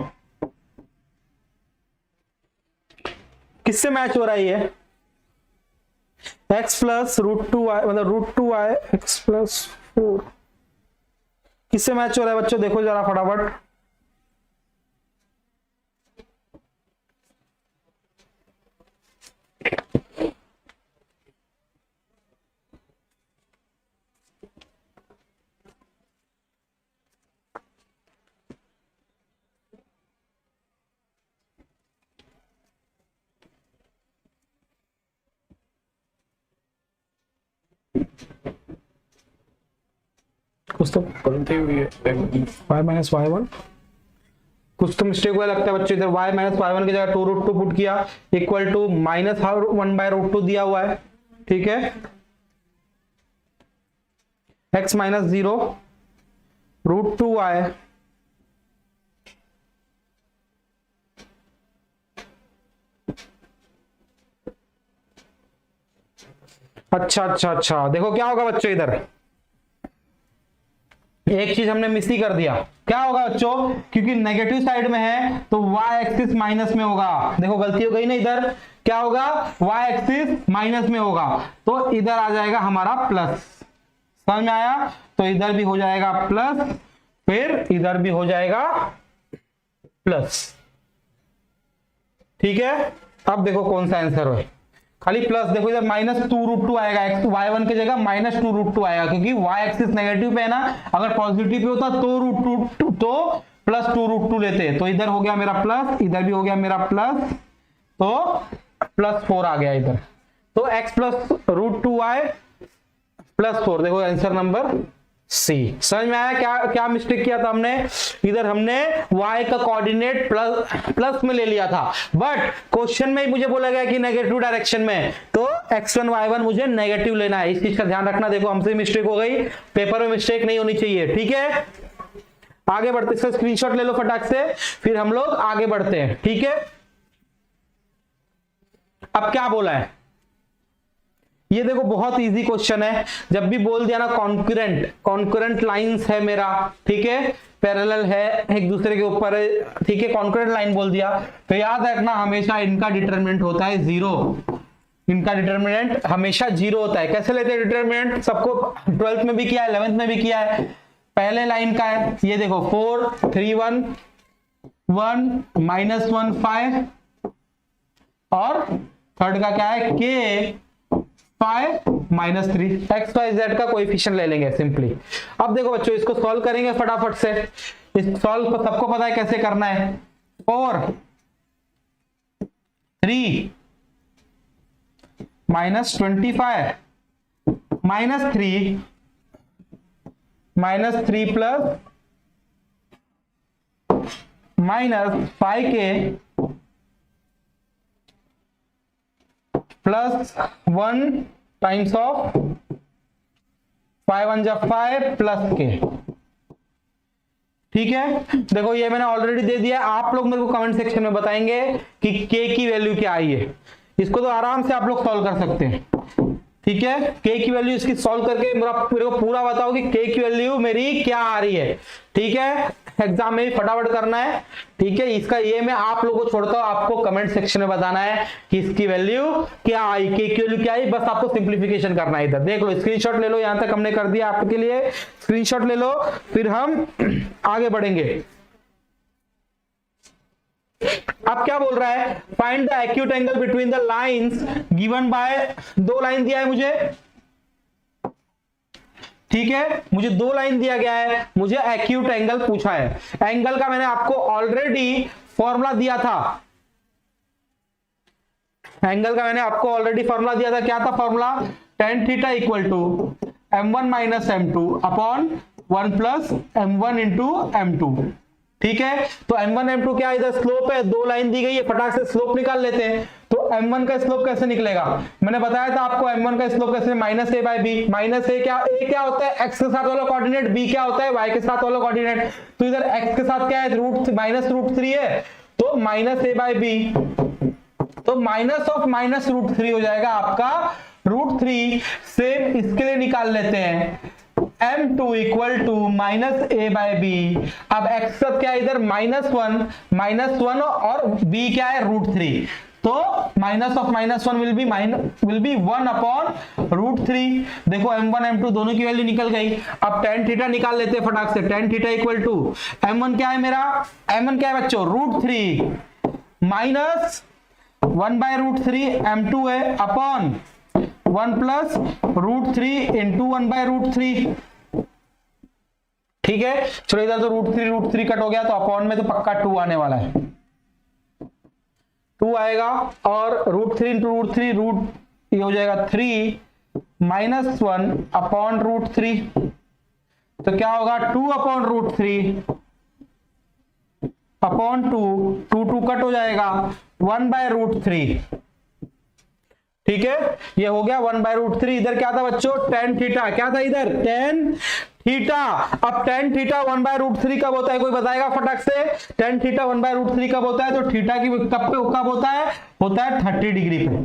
किससे मैच हो रहा है ये? x प्लस √2y मतलब √2y x प्लस 4 किससे मैच हो रहा है बच्चों? देखो जरा फटाफट। कुछ तो गलती हुई है, y माइनस y1 कुछ तो मिस्टेक हुआ लगता है बच्चों। इधर y माइनस y1 की जगह 2√2 पुट किया इक्वल टू माइनस 1/√2 दिया हुआ है, ठीक है। x माइनस 0 √2y अच्छा देखो क्या होगा बच्चों, इधर एक चीज हमने मिस ही कर दिया। क्या होगा बच्चों? क्योंकि नेगेटिव साइड में है तो y एक्सिस माइनस में होगा। देखो गलती हो गई ना, इधर क्या होगा? y एक्सिस माइनस में होगा तो इधर आ जाएगा हमारा प्लस। समझ में आया? तो इधर भी हो जाएगा प्लस, फिर इधर भी हो जाएगा प्लस, ठीक है। अब देखो कौन सा आंसर है, खाली प्लस। देखो इधर -2√2 आएगा, x y1 की जगह -2√2 आएगा क्योंकि y एक्सिस नेगेटिव पे है ना। अगर पॉजिटिव पे होता तो √2 तो +2√2 लेते। तो इधर हो गया मेरा प्लस, इधर भी हो गया मेरा प्लस, तो +4 आ गया इधर। तो x प्लस √2y +4। देखो आंसर नंबर सी। समझ में आया क्या क्या मिस्टेक किया था हमने? इधर हमने y का कोऑर्डिनेट प्लस में ले लिया था, बट क्वेश्चन में ही मुझे बोला गया कि नेगेटिव डायरेक्शन में, तो x1 y1 मुझे नेगेटिव लेना है। इस चीज का ध्यान रखना। देखो हमसे मिस्टेक हो गई, पेपर में मिस्टेक नहीं होनी चाहिए, ठीक है। आगे बढ़ते, इसका स्क्रीनशॉट ले लो फटाक से, फिर हम लोग आगे बढ़ते हैं, ठीक है। अब क्या बोला है ये देखो, बहुत इजी क्वेश्चन है। जब भी बोल दिया ना कॉन्करेंट लाइंस है मेरा, ठीक है, पैरेलल है एक दूसरे के ऊपर है, ठीक है, कॉन्करेंट लाइन बोल दिया तो याद रखना हमेशा इनका डिटरमिनेंट होता है 0। इनका डिटरमिनेंट हमेशा 0 होता है। कैसे लेते हैं डिटरमिनेंट? सबको 12th में भी किया है, 11th में भी किया है। पहले लाइन का है ये देखो 4 3 1 1 -1 5 और थर्ड का क्या है k 5 -3। x y z का कोएफिशिएंट ले लेंगे सिंपली। अब देखो बच्चों इसको सॉल्व करेंगे फटाफट से। इस सॉल्व को सबको पता है कैसे करना है। 4 3 -25 -3 plus -5k plus 1 times of 5 1 जा 5 प्लस के, ठीक है। देखो ये मैंने ऑलरेडी दे दिया, आप लोग मेरे को कमेंट सेक्शन में बताएंगे कि के की वैल्यू क्या आई है। इसको तो आराम से आप लोग सॉल्व कर सकते हैं, ठीक है। के की वैल्यू इसकी सॉल्व करके मेरे को पूरा बताओ कि के की वैल्यू मेरी क्या आ रही है, ठीक है। एग्जाम में भी फटाफट करना है, ठीक है। इसका ये मैं आप लोगों को छोड़ता हूं, आपको कमेंट सेक्शन में बताना है कि इसकी वैल्यू क्या आई, के की वैल्यू क्या आई। बस आपको सिंप्लीफिकेशन करना है। इधर देख लो, स्क्रीनशॉट ले लो, यहां तक हमने कर दिया आपके लिए। स्क्रीनशॉट ले लो, फिर हम आगे बढ़ेंगे। अब क्या बोल रहा है? Find the acute angle between the lines given by, 2 line दिया है मुझे, ठीक है। मुझे 2 लाइन दिया गया है, मुझे एक्यूट एंगल पूछा है। एंगल का मैंने आपको ऑलरेडी फॉर्मूला दिया था। एंगल का मैंने आपको ऑलरेडी फॉर्मूला दिया था। क्या था formula? tan theta equal to m1 minus m2 upon 1 plus m1 into m2, ठीक है। तो m1 m2 क्या इधर स्लोप है, 2 लाइन दी गई है, फटाक से स्लोप निकाल लेते हैं। तो m1 का स्लोप कैसे निकलेगा? मैंने बताया था आपको m1 का स्लोप कैसे, -a/b। a क्या होता है? x के साथ वाला कोऑर्डिनेट, b क्या होता है? y के साथ वाला कोऑर्डिनेट। तो इधर x के साथ क्या है? -√3 है, तो -a/b, तो -√3 हो जाएगा आपका √3। सेम इसके लिए निकाल लेते हैं, m2 equal to minus a by b. अब x का क्या है इधर -1 और b क्या है √3, तो minus of -1 will be 1 upon √3। देखो m1 m2 दोनों की वैल्यू निकल गई। अब tan थीटा निकाल लेते हैं फटाक से। tan theta equal to m1 क्या है मेरा, m1 क्या है बच्चों √3 माइनस 1/√3 m2 है अपॉन 1 प्लस √3 इंटू 1/√3। ठीक है, चलो इधर तो √3 कट हो गया, तो अपॉन में तो पक्का 2 आने वाला है, 2 आएगा। और √3 इंटू √3 ये हो जाएगा 3 माइनस 1 अपॉन √3, तो क्या होगा 2 अपॉन √3 अपॉन 2 कट हो जाएगा 1/√3। ठीक है, ये हो गया 1/√3। इधर क्या था बच्चों tan थीटा, क्या था इधर tan थीटा। अब tan थीटा 1/√3 कब होता है, कोई बताएगा फटाक से। tan थीटा 1/√3 कब होता है, तो थीटा की कब होता है 30 डिग्री पे।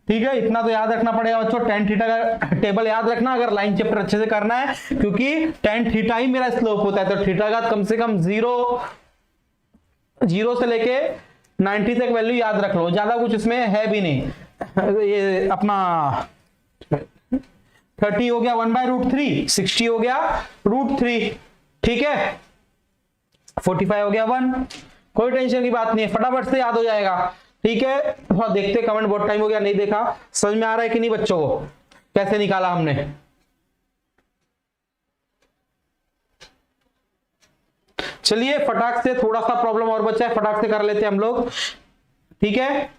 ठीक है, इतना तो याद रखना पड़ेगा बच्चों। tan थीटा का टेबल याद रखना अगर लाइन चैप्टर अच्छे से करना है, क्योंकि tan थीटा ही मेरा स्लोप होता है। तो थीटा का कम से कम 0 से लेके 90 तक वैल्यू याद रख लो, ज्यादा कुछ इसमें है भी नहीं। ये अपना 30 हो गया 1/√3, 60 हो गया √3। ठीक है, 45 हो गया 1। कोई टेंशन की बात नहीं है, फटाफट से याद हो जाएगा। ठीक है, थोड़ा देखते कमेंट, बहुत टाइम हो गया नहीं देखा। समझ में आ रहा है कि नहीं बच्चों को, कैसे निकाला हमने। चलिए फटाक से, थोड़ा सा प्रॉब्लम और बचा है, फटाक से कर लेते हैं हम लोग। ठीक है,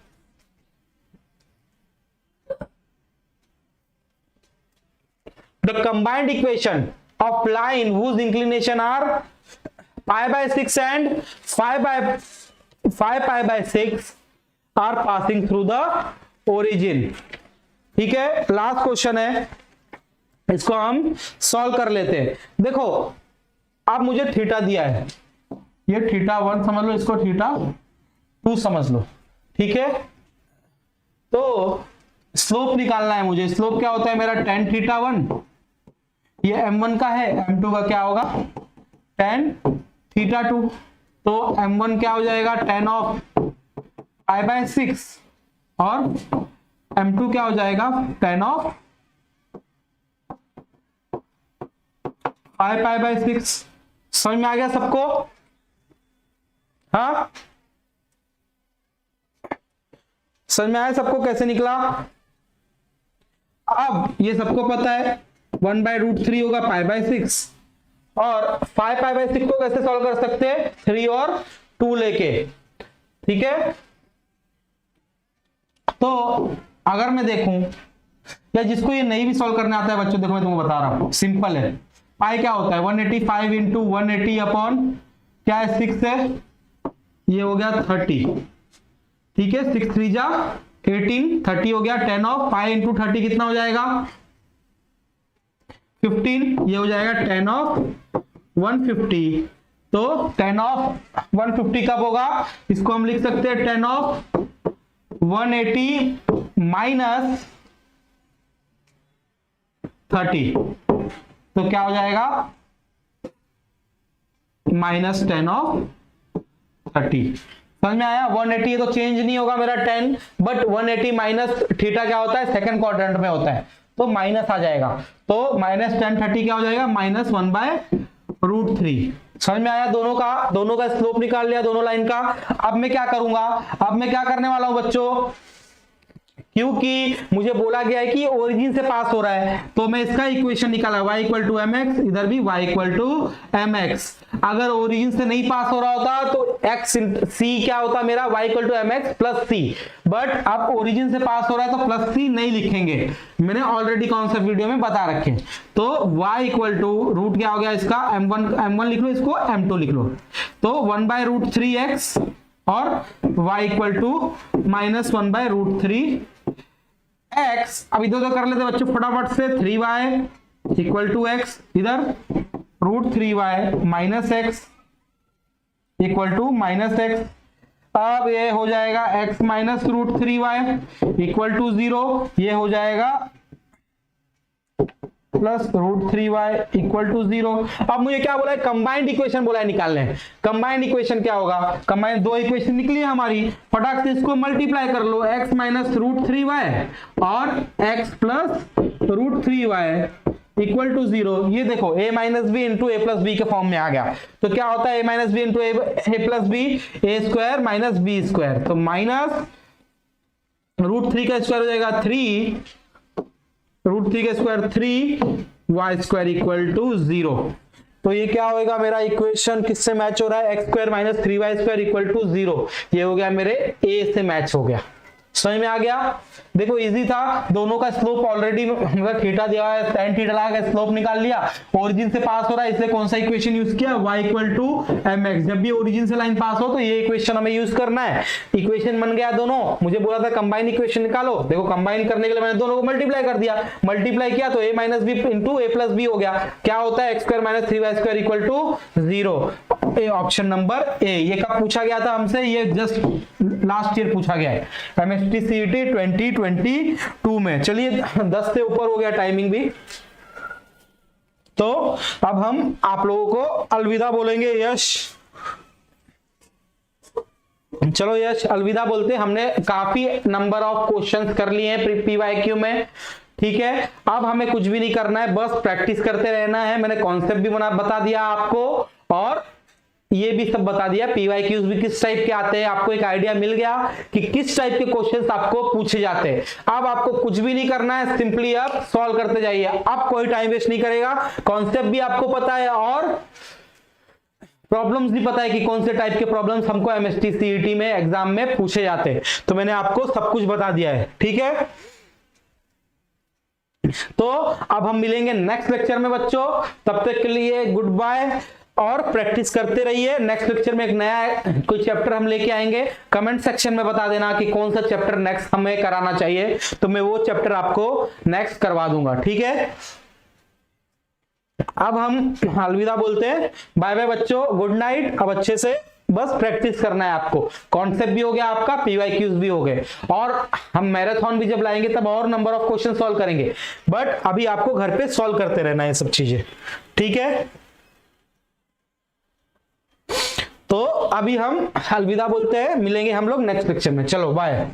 the combined equation of line whose inclination are π/6 and 5π/6 are passing through the origin। ठीक है, लास्ट क्वेश्चन है, इसको हम सॉल्व कर लेते हैं। देखो अब मुझे थीटा दिया है, ये θ1 समझ लो, इसको θ2 समझ लो। ठीक है, तो स्लोप निकालना है मुझे। स्लोप क्या होता है मेरा tan θ1, ये m1 का है, m2 का क्या होगा tan θ2। तो m1 क्या हो जाएगा tan ऑफ π/6 और m2 क्या हो जाएगा tan ऑफ 5π/6। समझ में आ गया सबको? हाँ, समझ में आया सबको कैसे निकला? अब ये सबको पता है 1/√3 होगा π/6, और 5π/6 को कैसे सॉल्व कर सकते हैं, 3 और 2 लेके। ठीक है, तो अगर मैं देखूं, या जिसको ये नहीं भी सॉल्व करना आता है बच्चों, देखो मैं तुमको बता रहा हूं, सिंपल है। पाई क्या होता है 185 इंटू 180 अपॉन क्या है 6 है, ये हो गया 30। ठीक है, 6 3 जा 18, 30 हो गया। 10 ऑफ 5 इंटू 30 कितना हो जाएगा 15, ये हो जाएगा 10 ऑफ 150। तो 10 ऑफ 150 कब होगा, इसको हम लिख सकते हैं 10 ऑफ 180 माइनस 30, तो क्या हो जाएगा -10 ऑफ 30। समझ में आया? 180 तो चेंज नहीं होगा मेरा 10, बट 180 माइनस थीटा क्या होता है, सेकंड क्वाड्रेंट में होता है, तो माइनस आ जाएगा। तो -10 30 क्या हो जाएगा -1/√3। समझ में आया? दोनों का स्लोप निकाल लिया, दोनों लाइन का। अब मैं क्या करूंगा, अब मैं क्या करने वाला हूं बच्चों, क्योंकि मुझे बोला गया है कि ओरिजिन से पास हो रहा है, तो मैं इसका इक्वेशन निकाला y = mx, इधर भी y = mx। अगर ओरिजिन से नहीं पास हो रहा होता तो x c क्या होता मेरा, y = mx plus c, but अब ओरिजिन से पास हो रहा है तो प्लस c नहीं लिखेंगे, मैंने ऑलरेडी कॉन्सेप्ट वीडियो में बता रखे। तो y = रूट क्या हो गया इसका, m1 लिख लो, इसको m2 लिख लो, तो 1/√3x और y = -1/√3x। अब इधर उधर कर लेते बच्चों फटाफट से, 3y = x, इधर √3y माइनस x -x। अब ये हो जाएगा x माइनस √3y = 0, ये हो जाएगा प्लस √3y इक्वल टू 0। अब मुझे क्या बोला है, कंबाइंड इक्वेशन बोला है निकालने। कंबाइंड इक्वेशन क्या होगा, कंबाइंड दो इक्वेशन निकली है हमारी, फटाक से इसको मल्टीप्लाई कर लो, x माइनस √3y और x plus √3y equal to 0। ये देखो a minus B into A plus B के फॉर्म में आ गया। तो क्या होता है a minus B into A plus B, A square minus B square, तो माइनस √3 का स्क्वायर हो जाएगा 3, √3 का स्क्वायर 3, y स्क्वायर इक्वल टू 0। तो ये क्या होगा, मेरा इक्वेशन किससे मैच हो रहा है, x square minus 3y square equal to 0। ये हो गया मेरे a से मैच हो गया। समझ में आ गया। देखो इजी था, दोनों का स्लोप ऑलरेडी मतलब थीटा दिया है, tan थीटा लगा के स्लोप निकाल लिया, ओरिजिन से पास हो रहा है इसलिए कौन सा इक्वेशन यूज किया, y इक्वल टू mx। जब भी ओरिजिन से लाइन पास हो तो ये इक्वेशन हमें यूज करना है। इक्वेशन बन गया दोनों। मुझे बोला था कंबाइन इक्वेशन निकालो, देखो कंबाइन करने के लिए मैंने दोनों को मल्टीप्लाई कर दिया, मल्टीप्लाई किया तो a minus B into A plus B हो गया। क्या होता है, x square minus 3y square equal to 0। Option number A. ये कब पूछा गया था हमसे, ये जस्ट लास्ट ईयर पूछा गया है MST CET 2022 में। चलिए 10 से ऊपर हो गया टाइमिंग भी, तो अब हम आप लोगों को अलविदा बोलेंगे। यश, चलो यश अलविदा बोलते। हमने काफी नंबर ऑफ क्वेश्चंस कर लिए हैं PYQ में, ठीक है। अब हमें कुछ भी नहीं करना है, बस प्रैक्टिस करते रहना है। मैंने कॉन्सेप्ट भी बता दिया आपको और ये भी सब बता दिया, PYQs भी किस टाइप के आते हैं, आपको एक आइडिया मिल गया कि किस टाइप के क्वेश्चंस आपको पूछे जाते हैं। अब आपको कुछ भी नहीं करना है, सिंपली आप सॉल्व करते जाइए। अब कोई टाइम वेस्ट नहीं करेगा, कॉन्सेप्ट भी आपको पता है और प्रॉब्लम्स भी पता है कि कौन से टाइप के प्रॉब्लम्स हमको MST CET में एग्जाम में पूछे जाते हैं। तो मैंने आपको सब कुछ बता दिया है, ठीक है। तो अब हम मिलेंगे नेक्स्ट लेक्चर में बच्चों, तब तक के लिए गुड बाय और प्रैक्टिस करते रहिए। नेक्स्ट लेक्चर में एक नया कोई चैप्टर हम लेके आएंगे। कमेंट सेक्शन में बता देना कि कौन सा चैप्टर नेक्स्ट हमें कराना चाहिए, तो मैं वो चैप्टर आपको नेक्स्ट करवा दूंगा, ठीक है। अब हम अलविदा बोलते हैं, बाय बाय बच्चों, गुड नाइट। अब अच्छे से बस प्रैक्टिस करना है आपको, कॉन्सेप्ट भी हो गया आपका, PYQs भी हो गए, और हम मैराथन भी जब लाएंगे तब और नंबर ऑफ क्वेश्चन सॉल्व करेंगे। बट अभी आपको घर पे सॉल्व करते रहना है ये सब चीजें, ठीक है। तो अभी हम अलविदा बोलते हैं, मिलेंगे हम लोग नेक्स्ट लेक्चर में। चलो बाय।